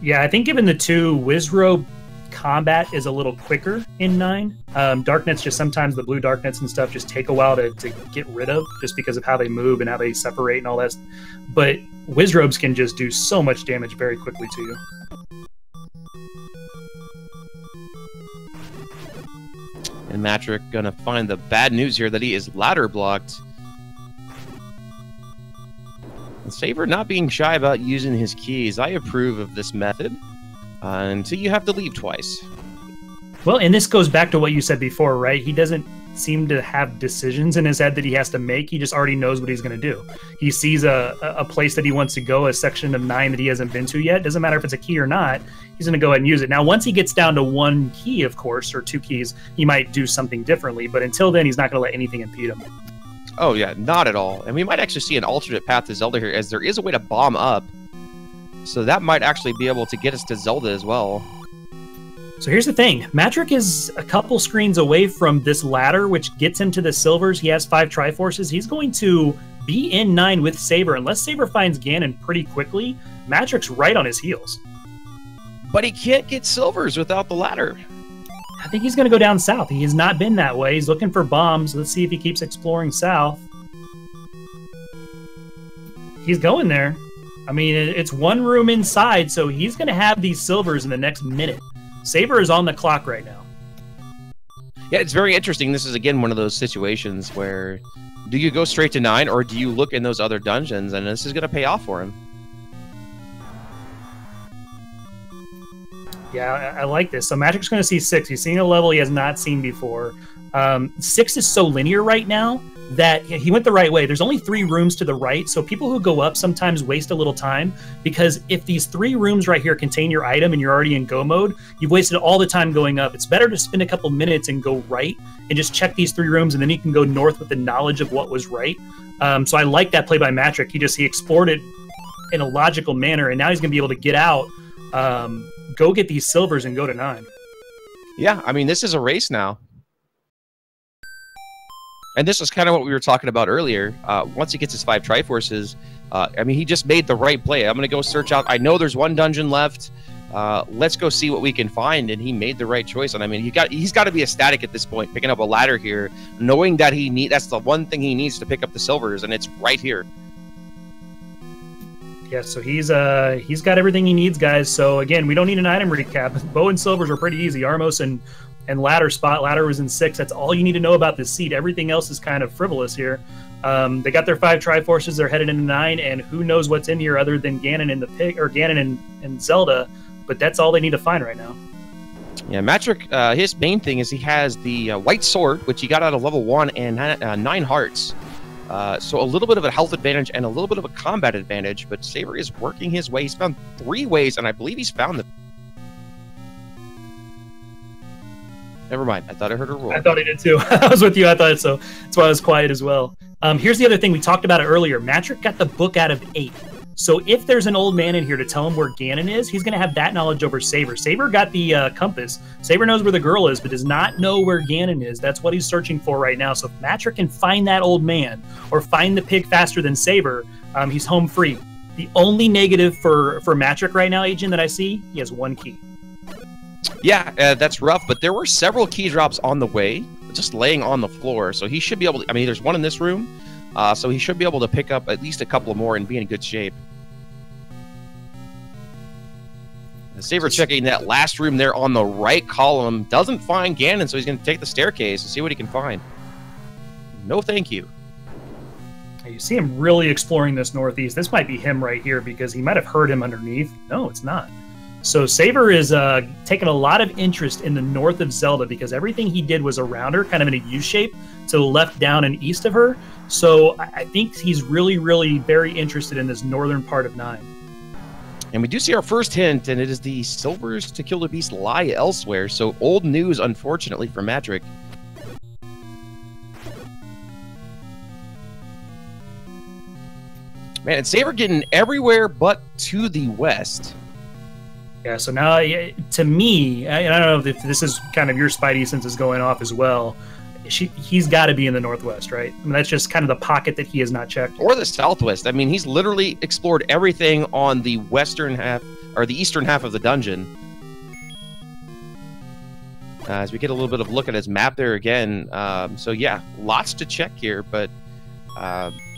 Yeah, I think given the 2, Wizrobe combat is a little quicker in 9. Darknets, just sometimes the blue Darknets and stuff just take a while to get rid of, just because of how they move and how they separate and all that. But Wizrobes can just do so much damage very quickly to you. And Matrick gonna find the bad news here that he is ladder blocked. And Saber not being shy about using his keys. I approve of this method until you have to leave twice. Well, and this goes back to what you said before, right? He doesn't seem to have decisions in his head that he has to make. He just already knows what he's going to do. He sees a place that he wants to go, a section of 9 that he hasn't been to yet. Doesn't matter if it's a key or not. He's going to go ahead and use it. Now, once he gets down to 1 key, of course, or 2 keys, he might do something differently. But until then, he's not going to let anything impede him. Oh, yeah, not at all. And we might actually see an alternate path to Zelda here, as there is a way to bomb up. So that might actually be able to get us to Zelda as well. So here's the thing. Matrick is a couple screens away from this ladder, which gets him to the silvers. He has 5 Triforces. He's going to be in 9 with Saber. Unless Saber finds Ganon pretty quickly, Matrick's right on his heels. But he can't get silvers without the ladder. I think he's going to go down south. He has not been that way. He's looking for bombs. Let's see if he keeps exploring south. He's going there. I mean, it's 1 room inside, so he's going to have these silvers in the next minute. Saber is on the clock right now. Yeah, it's very interesting. This is, again, one of those situations where do you go straight to 9 or do you look in those other dungeons? And this is going to pay off for him. Yeah, I like this. So Magic's going to see 6. He's seeing a level he has not seen before. 6 is so linear right now that he went the right way. There's only 3 rooms to the right, so people who go up sometimes waste a little time, because if these 3 rooms right here contain your item and you're already in go mode, you've wasted all the time going up. It's better to spend a couple minutes and go right and just check these 3 rooms, and then you can go north with the knowledge of what was right. So I like that play by Matrick. He explored it in a logical manner, and now he's going to be able to get out, go get these silvers, and go to 9. Yeah, I mean, this is a race now. And this is kind of what we were talking about earlier. Once he gets his 5 Triforces, I mean, he just made the right play. I'm going to go search out. I know there's 1 dungeon left. Let's go see what we can find. And he made the right choice. And I mean, he's got to be ecstatic at this point, picking up a ladder here, knowing that that's the one thing he needs to pick up the silvers, and it's right here. Yeah, so he's got everything he needs, guys. So again, we don't need an item recap. Bow and silvers were pretty easy. Armos and ladder spot. Ladder was in 6. That's all you need to know about this seed. Everything else is kind of frivolous here. They got their 5 Triforces. They're headed into 9, and who knows what's in here other than Ganon and the pig, or Ganon and Zelda. But that's all they need to find right now. Yeah, Matrick, his main thing is he has the white sword, which he got out of level 1, and 9 hearts. So a little bit of a health advantage and a little bit of a combat advantage, but Saber is working his way. He's found 3 ways, and I believe he's found the... Never mind. I thought I heard a roar. I thought he did too. I was with you. I thought so. That's why I was quiet as well. Here's the other thing. We talked about it earlier. Matrick got the book out of 8. So if there's an old man in here to tell him where Ganon is, he's going to have that knowledge over Saber. Saber got the compass. Saber knows where the girl is, but does not know where Ganon is. That's what he's searching for right now. So if Matrick can find that old man or find the pig faster than Saber, he's home free. The only negative for Matrick right now, Agent, that I see, he has 1 key. Yeah, that's rough, but there were several key drops on the way, just laying on the floor. So he should be able to, I mean, there's 1 in this room, so he should be able to pick up at least a couple more and be in good shape. Saber checking that last room there on the right column. Doesn't find Ganon, so he's going to take the staircase and see what he can find. No thank you. You see him really exploring this northeast. This might be him right here, because he might have heard him underneath. No, it's not. So Saber is taking a lot of interest in the north of Zelda, because everything he did was around her, kind of in a U shape, to the left, down, and east of her. So I think he's really, really very interested in this northern part of 9. And we do see our first hint, and it is the silvers to kill the beast lie elsewhere. So old news, unfortunately, for Matrick. Man, and Saber getting everywhere but to the west. Yeah, so now, to me, I don't know if this is kind of your spidey sense is going off as well. He's got to be in the northwest, right? I mean, that's just kind of the pocket that he has not checked. Or the southwest. I mean, he's literally explored everything on the western half, or the eastern half of the dungeon. As we get a little bit of a look at his map there again. So yeah, lots to check here, but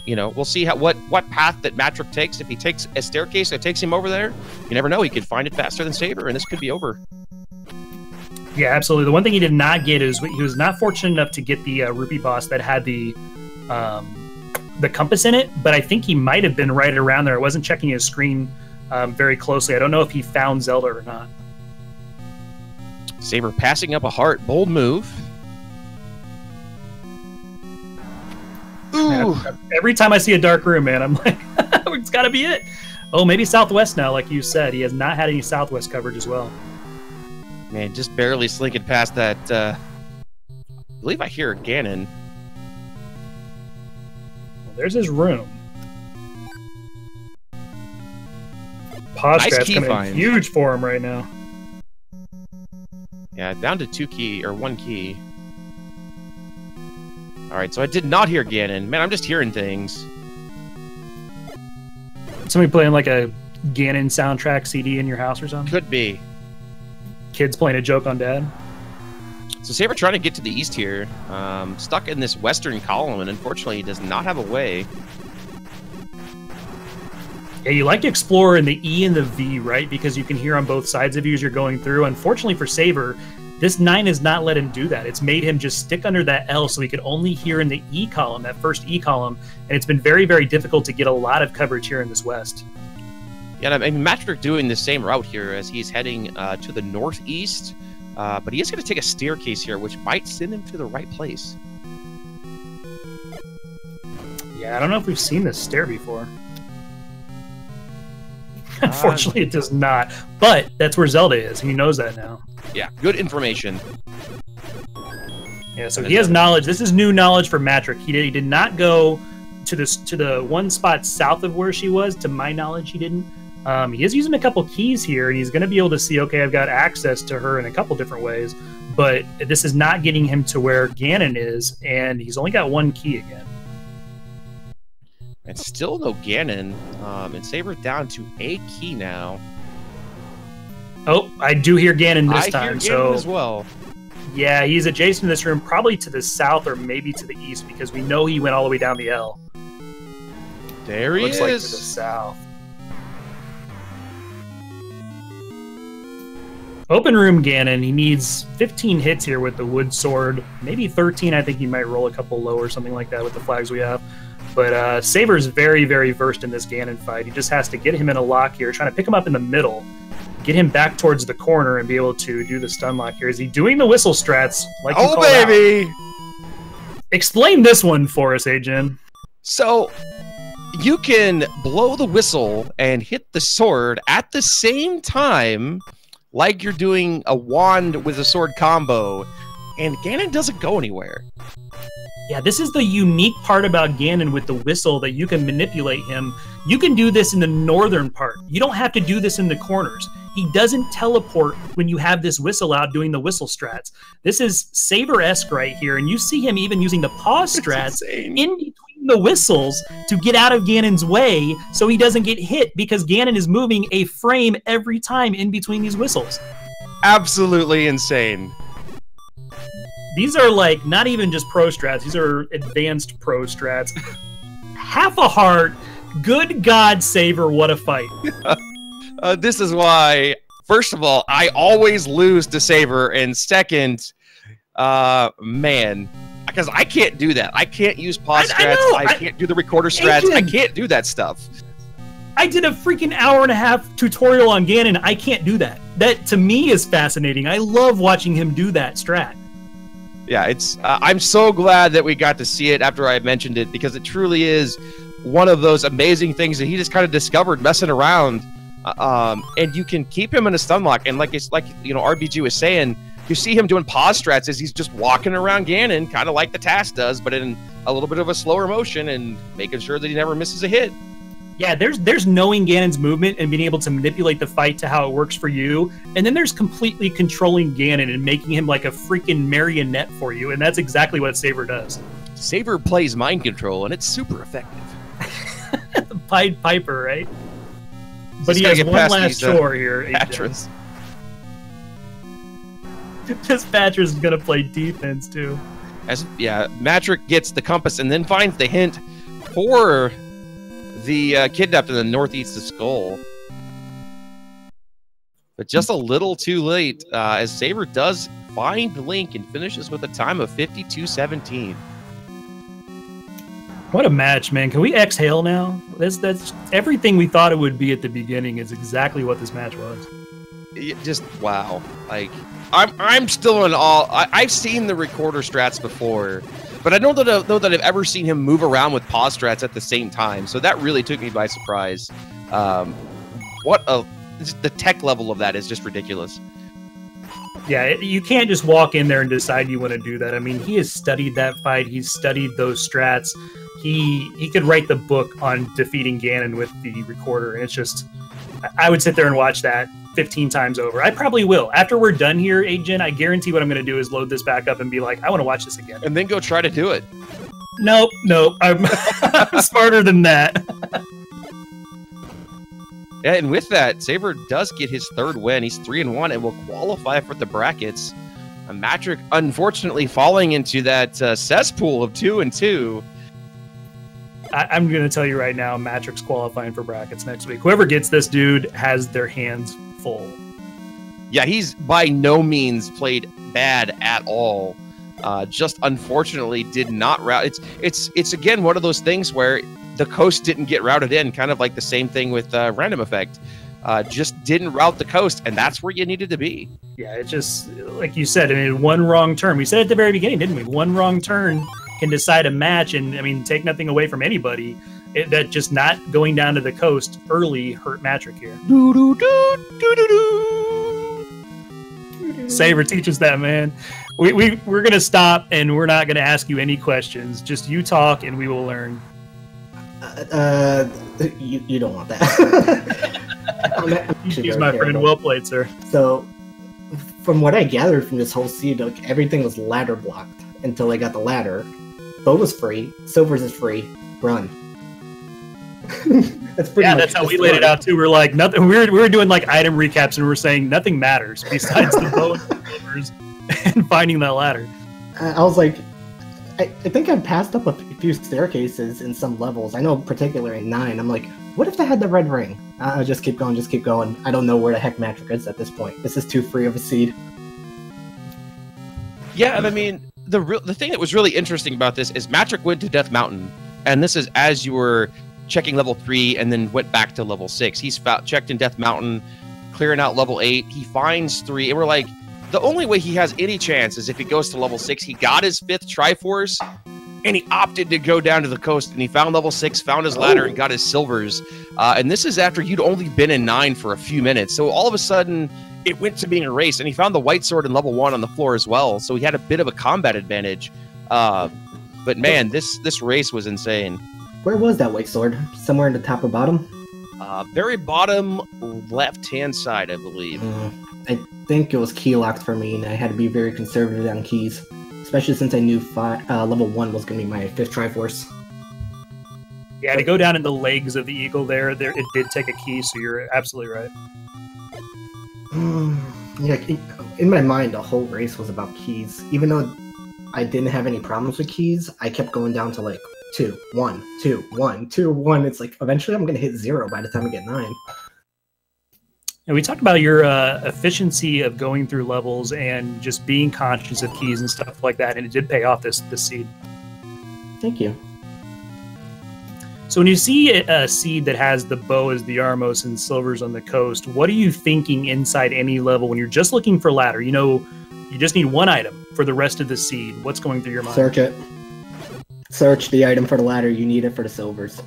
you know, we'll see what path that Matrick takes. If he takes a staircase that takes him over there, you never know. He could find it faster than Saber, and this could be over. Yeah, absolutely. The one thing he did not get is he was not fortunate enough to get the rupee boss that had the compass in it, but I think he might have been right around there. I wasn't checking his screen very closely. I don't know if he found Zelda or not. Saber passing up a heart. Bold move. Ooh. Every time I see a dark room, man, I'm like, it's got to be it. Oh, maybe southwest now, like you said. He has not had any southwest coverage as well. Man, just barely slinking past that. I believe I hear Ganon. Well, there's his room. Nice key find. Huge for him right now. Yeah, down to 2 key, or 1 key. Alright, so I did not hear Ganon. Man, I'm just hearing things. Somebody playing like a Ganon soundtrack CD in your house or something? Could be. Kids playing a joke on dad. So Saber trying to get to the east here. Stuck in this western column, and unfortunately he does not have a way. Yeah, you like to explore in the E and the V, right? Because you can hear on both sides of you as you're going through. Unfortunately for Saber, this 9 has not let him do that. It's made him just stick under that L so he could only hear in the E column, that first E column. And it's been very, very difficult to get a lot of coverage here in this west. Yeah, I mean, Matrick doing the same route here as he's heading to the northeast. But he is going to take a staircase here, which might send him to the right place. Yeah, I don't know if we've seen this stair before. Unfortunately, it does not. But that's where Zelda is. He knows that now. Yeah, good information. Yeah, so he has knowledge. This is new knowledge for Matrick. He did not go to the one spot south of where she was. To my knowledge, he didn't. He is using a couple keys here, and he's going to be able to see, okay, I've got access to her in a couple different ways, but this is not getting him to where Ganon is, and he's only got one key again. And still no Ganon, and Saber down to a key now. Oh, I do hear Ganon this time. I hear Ganon so as well. Yeah, he's adjacent to this room, probably to the south or maybe to the east, because we know he went all the way down the L. There he is. Looks like to the south. Open room Ganon, he needs 15 hits here with the wood sword. Maybe 13, I think he might roll a couple low or something like that with the flags we have. But Saber's very, very versed in this Ganon fight. He just has to get him in a lock here, trying to pick him up in the middle, get him back towards the corner, and be able to do the stun lock here. Is he doing the whistle strats? Like oh, baby! Explain this one for us, Ajin. So, you can blow the whistle and hit the sword at the same time, like you're doing a wand with a sword combo, and Ganon doesn't go anywhere. Yeah, this is the unique part about Ganon with the whistle, that you can manipulate him. You can do this in the northern part. You don't have to do this in the corners. He doesn't teleport when you have this whistle out doing the whistle strats. This is Saber-esque right here, and you see him even using the pause strats in between the whistles to get out of Ganon's way so he doesn't get hit, because Ganon is moving a frame every time in between these whistles. Absolutely insane. These are like not even just pro strats, these are advanced pro strats. Half a heart, good God, Saber, what a fight. This is why, first of all, I always lose to Saber, and second, man, because I can't do that. I can't use pause strats, I can't do the recorder strats, I can't do that stuff. I did a freaking hour-and-a-half tutorial on Ganon, I can't do that. That, to me, is fascinating. I love watching him do that strat. Yeah, it's. I'm so glad that we got to see it after I mentioned it, because it truly is one of those amazing things that he just kind of discovered messing around, and you can keep him in a stun lock. And like you know, RBG was saying, you see him doing pause strats as he's just walking around Ganon, kind of like the task does, but in a little bit of a slower motion and making sure that he never misses a hit. Yeah, there's knowing Ganon's movement and being able to manipulate the fight to how it works for you, and then there's completely controlling Ganon and making him like a freaking marionette for you, and that's exactly what Saber does. Saber plays mind control, and it's super effective. Pied Piper, right? But he has one last chore here. Patras. This Patras is gonna play defense too. Yeah, Matrick gets the compass and then finds the hint for the kidnapped in the northeast of Skull, but just a little too late, as Saber does find Link and finishes with a time of 52:17. What a match, man! Can we exhale now? That's everything we thought it would be at the beginning. Is exactly what this match was. Just wow! Like I'm still in awe. I've seen the recorder strats before, but I don't know that I've ever seen him move around with pause strats at the same time. So that really took me by surprise. The tech level of that is just ridiculous. Yeah, you can't just walk in there and decide you want to do that. I mean, he has studied that fight. He's studied those strats. He could write the book on defeating Ganon with the recorder. And it's just, I would sit there and watch that 15 times over. I probably will. After we're done here, Ajin, I guarantee what I'm going to do is load this back up and be like, I want to watch this again. And then go try to do it. Nope. I'm smarter than that. Yeah, and with that, Saber does get his third win. He's 3-1 and will qualify for the brackets. Matrick, unfortunately, falling into that cesspool of 2-2. I'm going to tell you right now, Matrick's qualifying for brackets next week. Whoever gets this dude has their hands full. Yeah, he's by no means played bad at all. Just unfortunately did not route. It's again one of those things where the coast didn't get routed in, kind of like the same thing with Random Effect. Just didn't route the coast, and that's where you needed to be. Yeah, it just, like you said, I mean, one wrong turn. We said at the very beginning, didn't we? One wrong turn can decide a match, and I mean, take nothing away from anybody. That just not going down to the coast early hurt Matrick here. Saber, teach us that, man. We're going to stop, and we're not going to ask you any questions. Just you talk, and we will learn. You don't want that. He's my friend. Well played, sir. So, from what I gathered from this whole seed, like, everything was ladder blocked until I got the ladder. Bow was free. Silver's is free. Run. That's how we laid it out too. We're like nothing. We were doing like item recaps, and we're saying nothing matters besides the bow and the silvers and finding that ladder. I was like, I think I passed up a few staircases in some levels. I know, particularly in 9. I'm like, what if they had the red ring? Just keep going, just keep going. I don't know where the heck Matrick is at this point. This is too free of a seed. Yeah, and I mean, the thing that was really interesting about this is Matrick went to Death Mountain, and this is as you were checking level 3 and then went back to level 6. He's checked in Death Mountain, clearing out level 8. He finds 3, and we're like, the only way he has any chance is if he goes to level 6. He got his 5th Triforce, and he opted to go down to the coast, and he found level 6, found his ladder, and got his silvers. And this is after you'd only been in 9 for a few minutes. So all of a sudden, it went to being a race, and he found the white sword in level 1 on the floor as well. So he had a bit of a combat advantage. But man, this race was insane. Where was that white sword? Somewhere in the top or bottom? Very bottom left-hand side, I believe. I think it was key locked for me, and I had to be very conservative on keys, especially since I knew level 1 was going to be my 5th Triforce. Yeah, to go down in the legs of the eagle there, it did take a key, so you're absolutely right. Yeah, in my mind, the whole race was about keys. Even though I didn't have any problems with keys, I kept going down to like 2, 1, 2, 1, 2, 1. It's like eventually I'm going to hit 0 by the time I get 9. And we talked about your efficiency of going through levels and just being conscious of keys and stuff like that, and it did pay off this seed. Thank you. So when you see a seed that has the bow as the Armos and silvers on the coast, what are you thinking inside any level when you're just looking for ladder? You know, you just need one item for the rest of the seed. What's going through your mind? Search it. Search the item for the ladder. You need it for the silvers.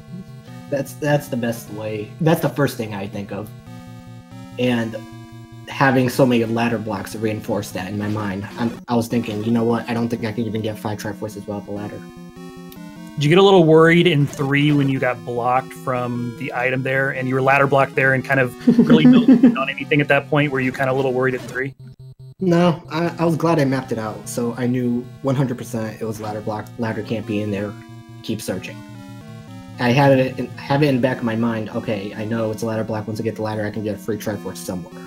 That's the best way. That's the first thing I think of. And having so many ladder blocks reinforced that in my mind. I was thinking, you know what? I don't think I can even get 5 Triforces without the ladder. Did you get a little worried in 3 when you got blocked from the item there, and you were ladder blocked there and kind of really building on anything at that point? Were you kind of a little worried at 3? No, I was glad I mapped it out, so I knew 100% it was ladder block. Ladder can't be in there. Keep searching. I have it in the back of my mind. Okay, I know it's a ladder block. Once I get the ladder, I can get a free Triforce somewhere.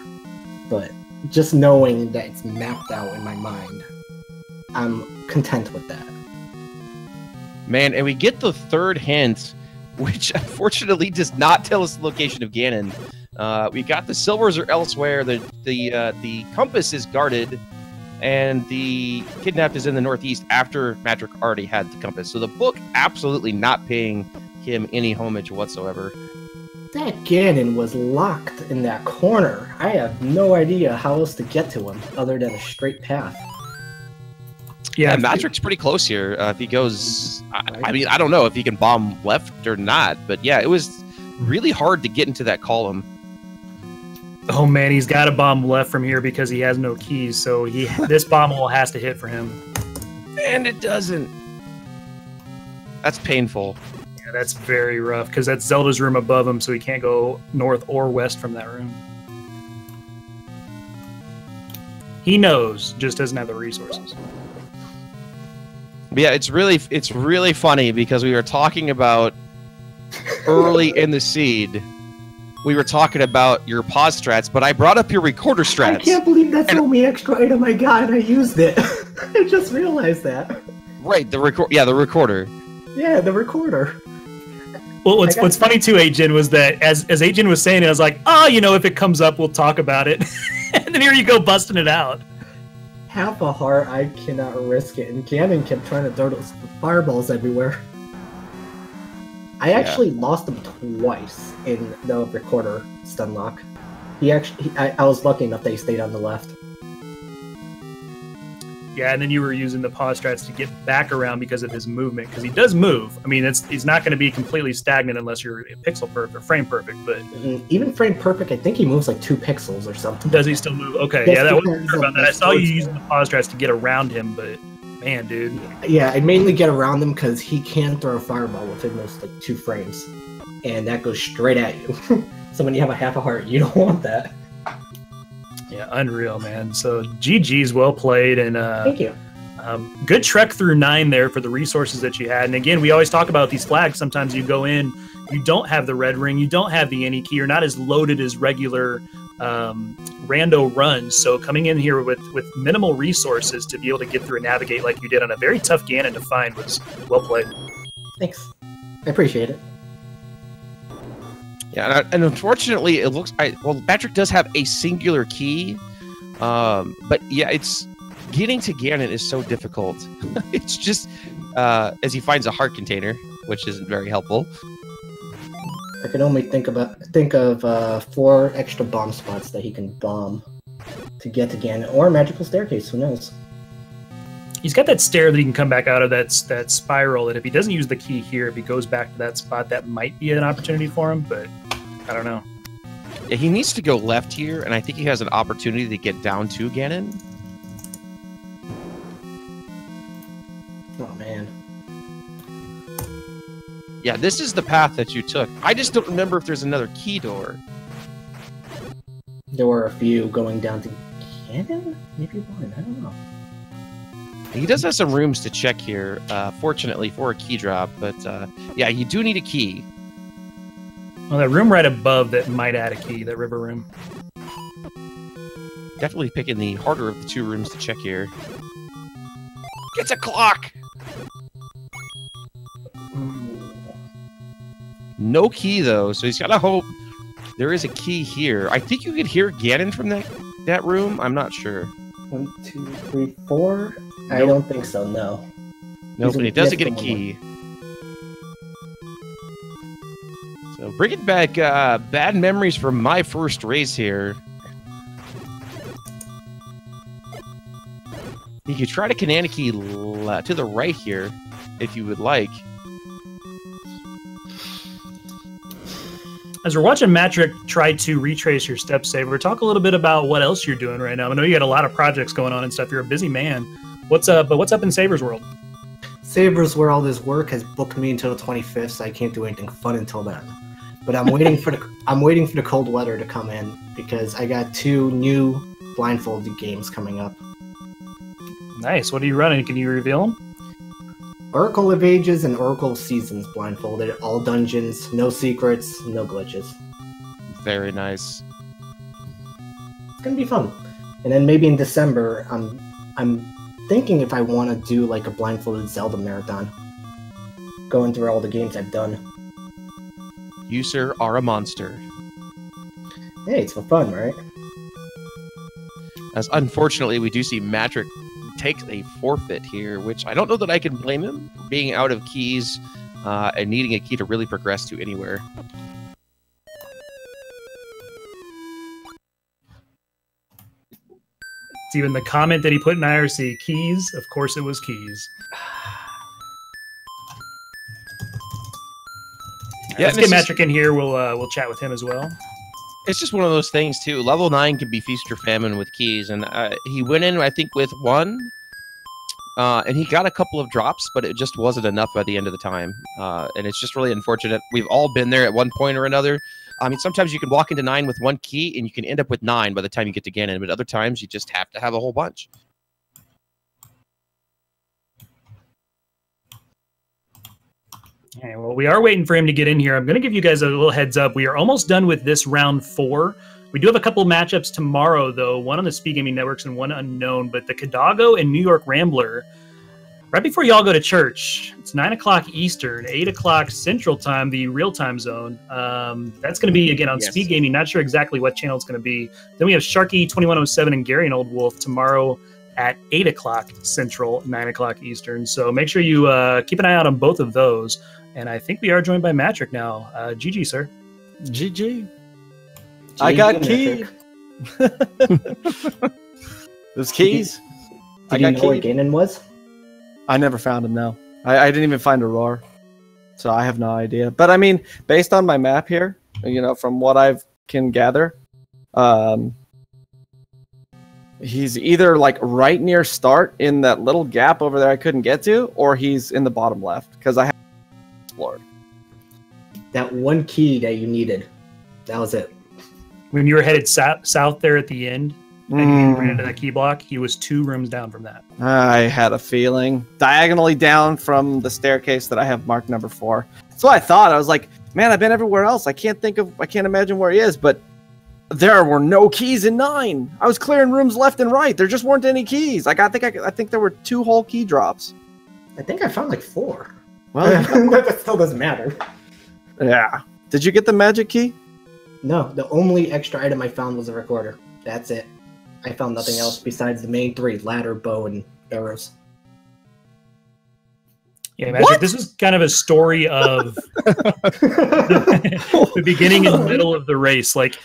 But just knowing that it's mapped out in my mind, I'm content with that. Man, and we get the third hint, which unfortunately does not tell us the location of Ganon. We got the silvers are elsewhere. The compass is guarded, and the kidnapped is in the northeast after Matrick already had the compass. So the book absolutely not paying him any homage whatsoever. That Ganon was locked in that corner. I have no idea how else to get to him other than a straight path. Yeah, Matrick's pretty close here. If he goes, I mean, I don't know if he can bomb left or not, but yeah, it was really hard to get into that column. Oh man, he's got to bomb left from here because he has no keys, so this bomb hole has to hit for him. And it doesn't. That's painful. Yeah, that's very rough because that's Zelda's room above him, so he can't go north or west from that room. He knows, just doesn't have the resources. But yeah, it's really funny because we were talking about early in the seed. We were talking about your pause strats, but I brought up your recorder strats. I can't believe that's the only extra item I got, and I used it. I just realized that. Right, the recorder. Yeah, the recorder. Yeah, the recorder. Well, what's funny too, Ajin, was that as Ajin was saying it, I was like, oh, you know, if it comes up, we'll talk about it. And then here you go busting it out. Half a heart, I cannot risk it, and Ganon kept trying to throw those fireballs everywhere. I actually lost him twice in the recorder stun lock. I was lucky enough that he stayed on the left. Yeah, and then you were using the pause strats to get back around because of his movement, because he does move. I mean, he's not going to be completely stagnant unless you're pixel perfect or frame perfect, but even frame perfect, I think he moves like 2 pixels or something. Does he still move? Okay, yeah, that wasn't sure about that. I saw you using the pause strats to get around him, but man, dude. Yeah, I mainly get around him because he can throw a fireball within those like 2 frames, and that goes straight at you. So when you have a half a heart, you don't want that. Yeah, unreal, man. So GG's, well played, and thank you. Good trek through 9 there for the resources that you had. And again, we always talk about these flags. Sometimes you go in, you don't have the red ring, you don't have the any key, you're not as loaded as regular rando runs. So coming in here with minimal resources to be able to get through and navigate like you did on a very tough Ganon to find was well played. Thanks. I appreciate it. Yeah, and unfortunately, it looks well. Patrick does have a singular key, but yeah, it's getting to Ganon is so difficult. It's just as he finds a heart container, which isn't very helpful. I can only think of 4 extra bomb spots that he can bomb to get to Ganon, or a magical staircase. Who knows? He's got that stair that he can come back out of that spiral, and if he doesn't use the key here, if he goes back to that spot, that might be an opportunity for him, but I don't know. Yeah, he needs to go left here, and I think he has an opportunity to get down to Ganon. Oh, man. Yeah, this is the path that you took. I just don't remember if there's another key door. There were a few going down to Ganon? Maybe one, I don't know. He does have some rooms to check here, fortunately, for a key drop, but yeah, you do need a key. Well, that room right above that might add a key, that river room. Definitely picking the harder of the 2 rooms to check here. It's a clock! No key, though, so he's got to hope there is a key here. I think you could hear Ganon from that room. I'm not sure. 1, 2, 3, 4? Nope. I don't think so, no. Nope, but he doesn't get a key. So bringing back bad memories from my first race here. You could try to Kananiki to the right here, if you would like. As we're watching Matrick try to retrace your steps, Saber, talk a little bit about what else you're doing right now. I know you got a lot of projects going on and stuff. You're a busy man. What's up in Saber's world? Saber's world, his work has booked me until the 25th, so I can't do anything fun until then. But I'm waiting for the cold weather to come in because I got 2 new blindfolded games coming up. Nice. What are you running? Can you reveal them? Oracle of Ages and Oracle of Seasons blindfolded. All dungeons, no secrets, no glitches. Very nice. It's gonna be fun. And then maybe in December, I'm thinking if I want to do like a blindfolded Zelda marathon, going through all the games I've done. You, sir, are a monster. Hey, it's for fun, right? As unfortunately, we do see Matrick takes a forfeit here, which I don't know that I can blame him for being out of keys and needing a key to really progress to anywhere. It's even the comment that he put in IRC, keys. Of course it was keys. Yeah, let's get Matrick in here. We'll chat with him as well. It's just one of those things too. Level 9 can be feast or famine with keys, and he went in, I think, with 1, and he got a couple of drops, but it just wasn't enough by the end of the time. And it's just really unfortunate. We've all been there at one point or another. I mean, sometimes you can walk into 9 with 1 key, and you can end up with 9 by the time you get to Ganon, but other times you just have to have a whole bunch. Okay, well, we are waiting for him to get in here. I'm going to give you guys a little heads up. We are almost done with this round 4. We do have a couple of matchups tomorrow, though. One on the Speed Gaming Networks and one unknown. But the Kadago and New York Rambler, right before y'all go to church, it's 9 o'clock Eastern, 8 o'clock Central Time, the real-time zone. That's going to be, again, on Speed Gaming. Not sure exactly what channel it's going to be. Then we have Sharky 2107 and Gary and Old Wolf tomorrow at 8 o'clock Central, 9 o'clock Eastern. So make sure you keep an eye out on both of those. And I think we are joined by Matrick now. GG, sir. GG. I got keys. Those keys. Did you know where Ganon was? I never found him. No, I didn't even find Aurora, so I have no idea. But I mean, based on my map here, you know, from what I can gather, he's either like right near start in that little gap over there I couldn't get to, or he's in the bottom left because I haven't explored. That one key that you needed, that was it. When you were headed south there at the end, and you ran into that key block, he was 2 rooms down from that. I had a feeling. Diagonally down from the staircase that I have marked number 4. That's what I thought. I was like, man, I've been everywhere else. I can't imagine where he is, but there were no keys in 9. I was clearing rooms left and right. There just weren't any keys. Like I think there were 2 whole key drops. I think I found like 4. Well, that still doesn't matter. Yeah. Did you get the magic key? No, the only extra item I found was a recorder. That's it. I found nothing else besides the main 3, ladder, bow, and arrows. Yeah, Magic, this is kind of a story of the beginning and middle of the race. Like,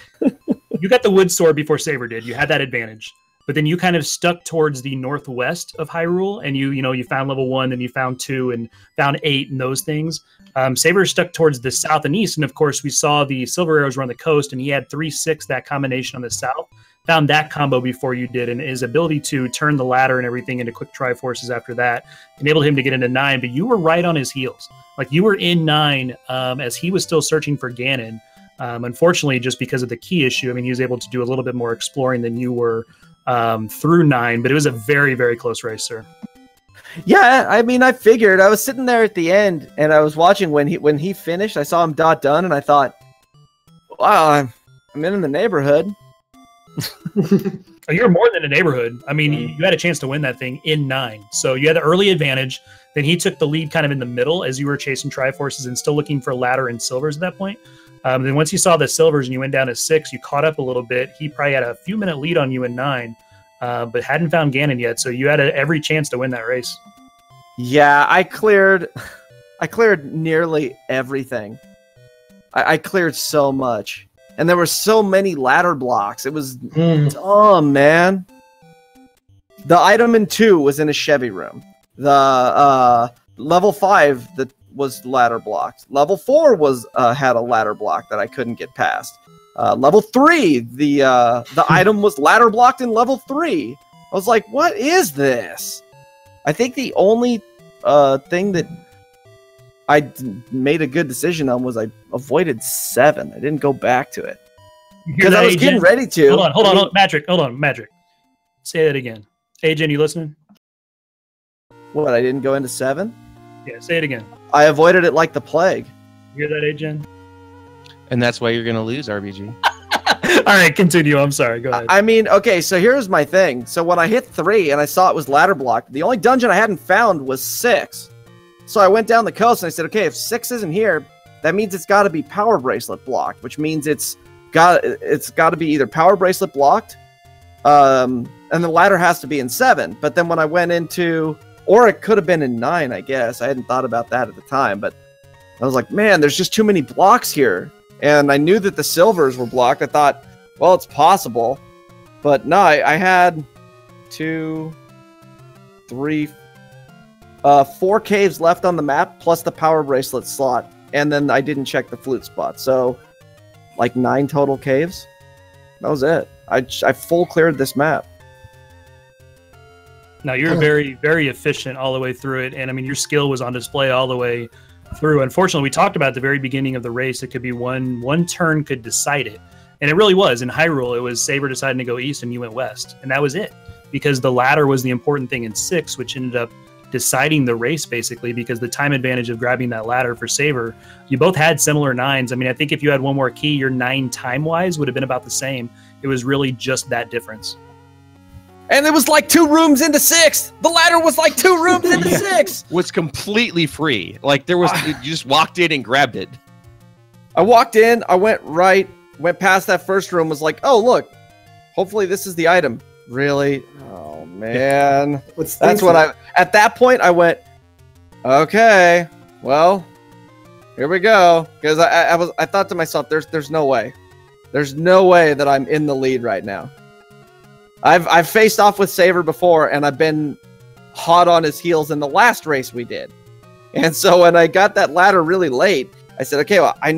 you got the wood sword before Saber did. You had that advantage. But then you kind of stuck towards the northwest of Hyrule, and you found level 1, then you found 2, and found 8, and those things. Saber stuck towards the south and east, and of course we saw the silver arrows were on the coast, and he had 3-6, that combination on the south. Found that combo before you did, and his ability to turn the ladder and everything into quick Triforces after that enabled him to get into 9, but you were right on his heels. Like, you were in 9 as he was still searching for Ganon. Unfortunately, just because of the key issue, I mean, he was able to do a little bit more exploring than you were through 9, but it was a very, very close race, sir. Yeah, I mean, I figured. I was sitting there at the end, and I was watching when he finished. I saw him done, and I thought, wow, I'm in the neighborhood. You're more than a neighborhood. I mean, you had a chance to win that thing in 9. So you had the early advantage. Then he took the lead kind of in the middle as you were chasing Triforces and still looking for ladder and silvers at that point. Then once you saw the silvers and you went down to 6, you caught up a little bit. He probably had a few minute lead on you in 9, but hadn't found Ganon yet. So you had every chance to win that race. Yeah, I cleared nearly everything. I cleared so much. And there were so many ladder blocks. It was dumb, man. The item in 2 was in a Chevy room. The level 5 that was ladder blocked. Level 4 was had a ladder block that I couldn't get past. Level 3, the item was ladder blocked in level 3. I was like, what is this? I think the only thing that I made a good decision on was I avoided 7. I didn't go back to it because I was getting ready to. Hold on, Magic. Say that again. Agen, you listening? What? I didn't go into 7? Yeah, say it again. I avoided it like the plague. You hear that, Agen? And that's why you're going to lose, RBG. All right, continue. I'm sorry. Go ahead. I mean, okay, so here's my thing. So when I hit 3 and I saw it was ladder blocked, the only dungeon I hadn't found was 6. So I went down the coast and I said, okay, if 6 isn't here, that means it's got to be power bracelet blocked, which means it's got to be either power bracelet blocked, and the ladder has to be in 7. But then when I went into, or it could have been in 9, I guess. I hadn't thought about that at the time, but I was like, man, there's just too many blocks here. And I knew that the silvers were blocked. I thought, well, it's possible. But no, I had 2, 3, 4 caves left on the map, plus the power bracelet slot. And then I didn't check the flute spot. So, like 9 total caves. That was it. I full cleared this map. No, you're very, very efficient all the way through it. And I mean, your skill was on display all the way through. Unfortunately, we talked about at the very beginning of the race, it could be one turn could decide it. And it really was. In Hyrule, it was Saber deciding to go east and you went west. And that was it. Because the ladder was the important thing in 6, which ended up deciding the race, basically, because the time advantage of grabbing that ladder for Saber, you both had similar 9s. I mean, I think if you had one more key, your 9 time-wise would have been about the same. It was really just that difference. And it was like 2 rooms into 6. The ladder was like 2 rooms into 6. Was completely free. Like there was, you just walked in and grabbed it. I walked in, I went right, went past that first room, was like, oh, look, hopefully this is the item. Really? Oh, man. That's what at that point, I went, okay, well, here we go. Because I thought to myself, there's no way. There's no way that I'm in the lead right now. I've faced off with Saber before, and I've been hot on his heels in the last race we did. And so when I got that ladder really late, I said, okay, well, I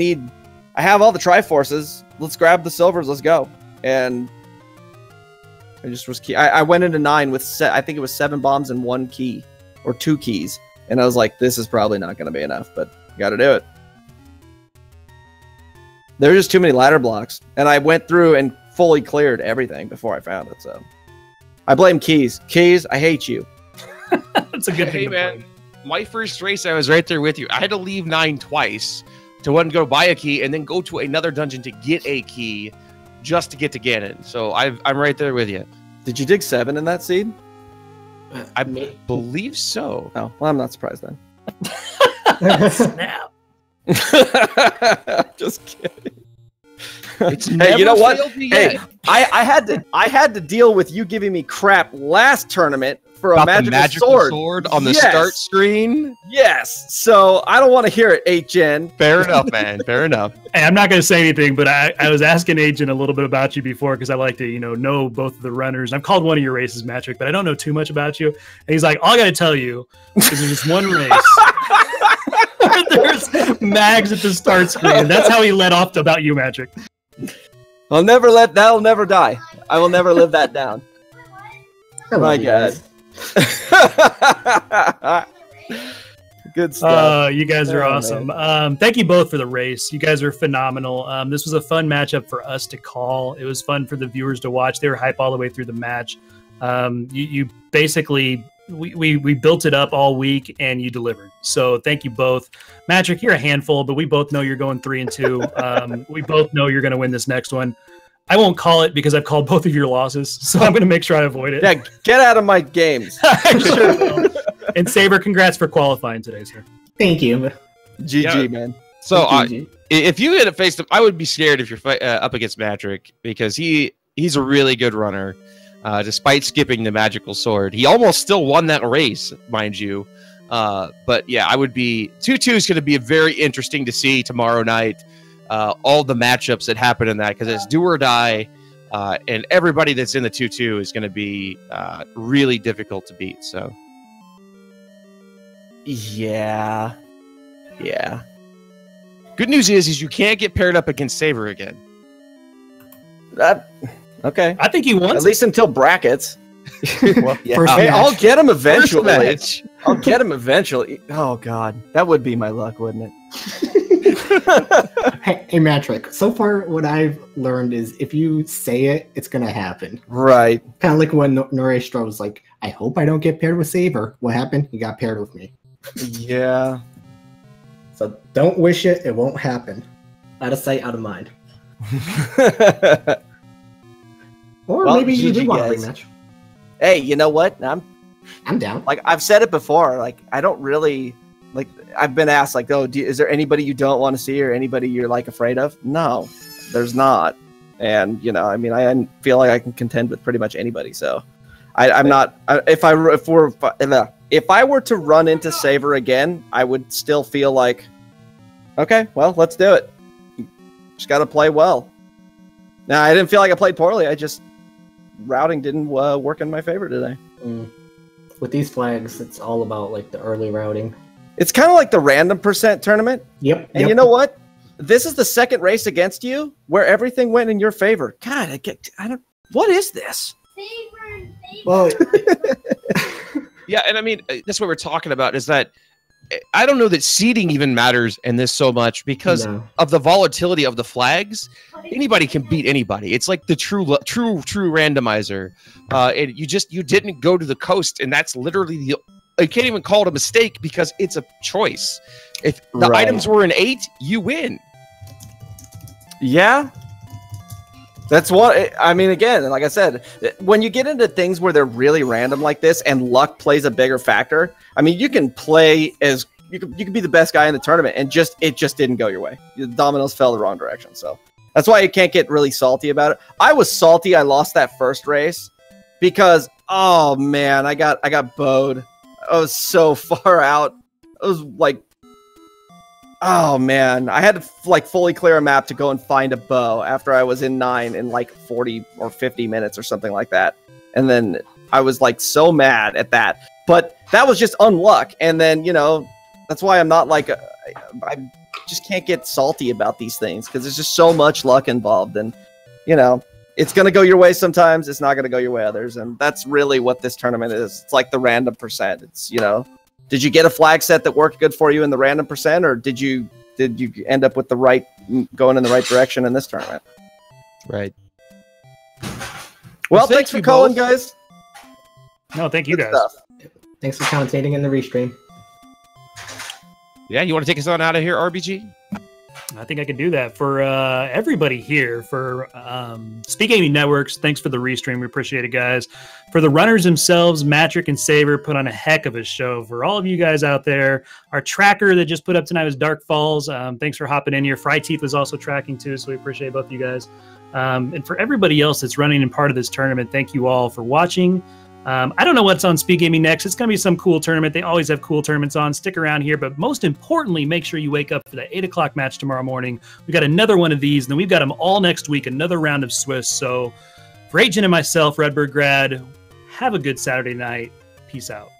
have all the Triforces. Let's grab the silvers. Let's go. And I just was key. I went into 9 with I think it was 7 bombs and 1 key or 2 keys. And I was like, this is probably not going to be enough, but got to do it. There were just too many ladder blocks. And I went through and fully cleared everything before I found it. So I blame keys. Keys, I hate you. That's a good thing. Hey, man. My first race, I was right there with you. I had to leave 9 twice to one go buy a key and then go to another dungeon to get a key just to get to Ganon. So I'm right there with you. Did you dig 7 in that seed? I believe so. Oh, well, I'm not surprised then. Snap. Just kidding. It's Hey, you know what? Hey, I had to deal with you giving me crap last tournament for a about the magical sword. on the Yes. start screen. Yes. So I don't want to hear it, 8gen. Fair enough, man. Fair enough. Hey, I'm not going to say anything, but I was asking Agent a little bit about you before because I like to, know both of the runners. I've called one of your races, Matrick, but I don't know too much about you. And he's like, all I got to tell you is there's this one race. There's mags at the start screen. That's how he let off about you, Matrick. That'll never die. I will never live that down. My God. Good stuff. You guys are awesome. Thank you both for the race. You guys are phenomenal. This was a fun matchup for us to call. It was fun for the viewers to watch. They were hype all the way through the match. You basically, we built it up all week and you delivered. So thank you both. Matrick, you're a handful, but we both know you're going 3-2. We both know you're going to win this next one. I won't call it because I've called both of your losses, so I'm going to make sure I avoid it. Yeah, get out of my games. I sure will. And Saber, congrats for qualifying today, sir. Thank you. GG, man. So GG. if you had to face him, I would be scared if you're up against Matrick because he's a really good runner. Despite skipping the magical sword, he almost still won that race, mind you. But yeah, I would be 2-2 is going to be very interesting to see tomorrow night. All the matchups that happen in that because it's do or die, and everybody that's in the 2-2 is going to be really difficult to beat. So yeah. Good news is you can't get paired up against Saber again. Okay. I think he won. At least until brackets. Well, yeah. Hey, I'll get him eventually. Match. I'll get him eventually. Oh God, that would be my luck, wouldn't it? Hey, Matrick, so far what I've learned is if you say it, it's going to happen. Right. Kind of like when Norestro was like, I hope I don't get paired with Saber. What happened? He got paired with me. Yeah. So don't wish it. It won't happen. Out of sight, out of mind. Or Well, maybe you GG do want a guys. rematch. Hey, you know what? I'm down. Like I've said it before. Like I don't really like. I've been asked like, oh, is there anybody you don't want to see or anybody you're like afraid of? No, there's not. And I mean, I feel like I can contend with pretty much anybody. So I'm not. If I were to run into Saber again, I would still feel like, okay, well, let's do it. Just got to play well. Now I didn't feel like I played poorly. I just routing didn't work in my favor today. With these flags, it's all about like the early routing. It's kind of like the random percent tournament. Yep. And you know what? This is the second race against you where everything went in your favor. God, I don't. What is this? Well, Yeah, and I mean that's what we're talking about. Is that I don't know that seeding even matters in this so much because of the volatility of the flags. Anybody can beat anybody. It's like the true randomizer. And you didn't go to the coast, and that's literally you can't even call it a mistake because it's a choice. If the items were an 8, you win. Yeah. That's what I mean. Again, like I said, when you get into things where they're really random like this, and luck plays a bigger factor. I mean, you can play as you can be the best guy in the tournament, and it just didn't go your way. The dominoes fell the wrong direction. So that's why you can't get really salty about it. I was salty. I lost that first race because oh man, I got bowed. I was so far out. I was like, Oh man, I had to like fully clear a map to go and find a bow after I was in 9 in like 40 or 50 minutes or something like that. And then I was like so mad at that. But that was just unluck. And then, you know, that's why I'm not like, I just can't get salty about these things because there's just so much luck involved. And, you know, it's going to go your way sometimes. It's not going to go your way others. And that's really what this tournament is. It's like the random percent. It's, you know, did you get a flag set that worked good for you in the random percent, or did you end up with the right, going in the right direction in this tournament? Right. Well, thanks for calling, guys. No, thank you guys. Thanks for commentating in the restream. Yeah, you want to take us on out of here, RBG? I think I can do that for everybody here. For Speak Gaming Networks, thanks for the restream. We appreciate it, guys. For the runners themselves, Matrick and Saber put on a heck of a show. For all of you guys out there, our tracker that just put up tonight was Dark Falls. Thanks for hopping in here. Fry Teeth was also tracking too, so we appreciate both of you guys. And for everybody else that's running in part of this tournament, thank you all for watching. I don't know what's on Speed Gaming next. It's going to be some cool tournament. They always have cool tournaments on. Stick around here. But most importantly, make sure you wake up for that 8 o'clock match tomorrow morning. We got another one of these, and then we've got them all next week, another round of Swiss. So for Agent and myself, Redbird Grad, have a good Saturday night. Peace out.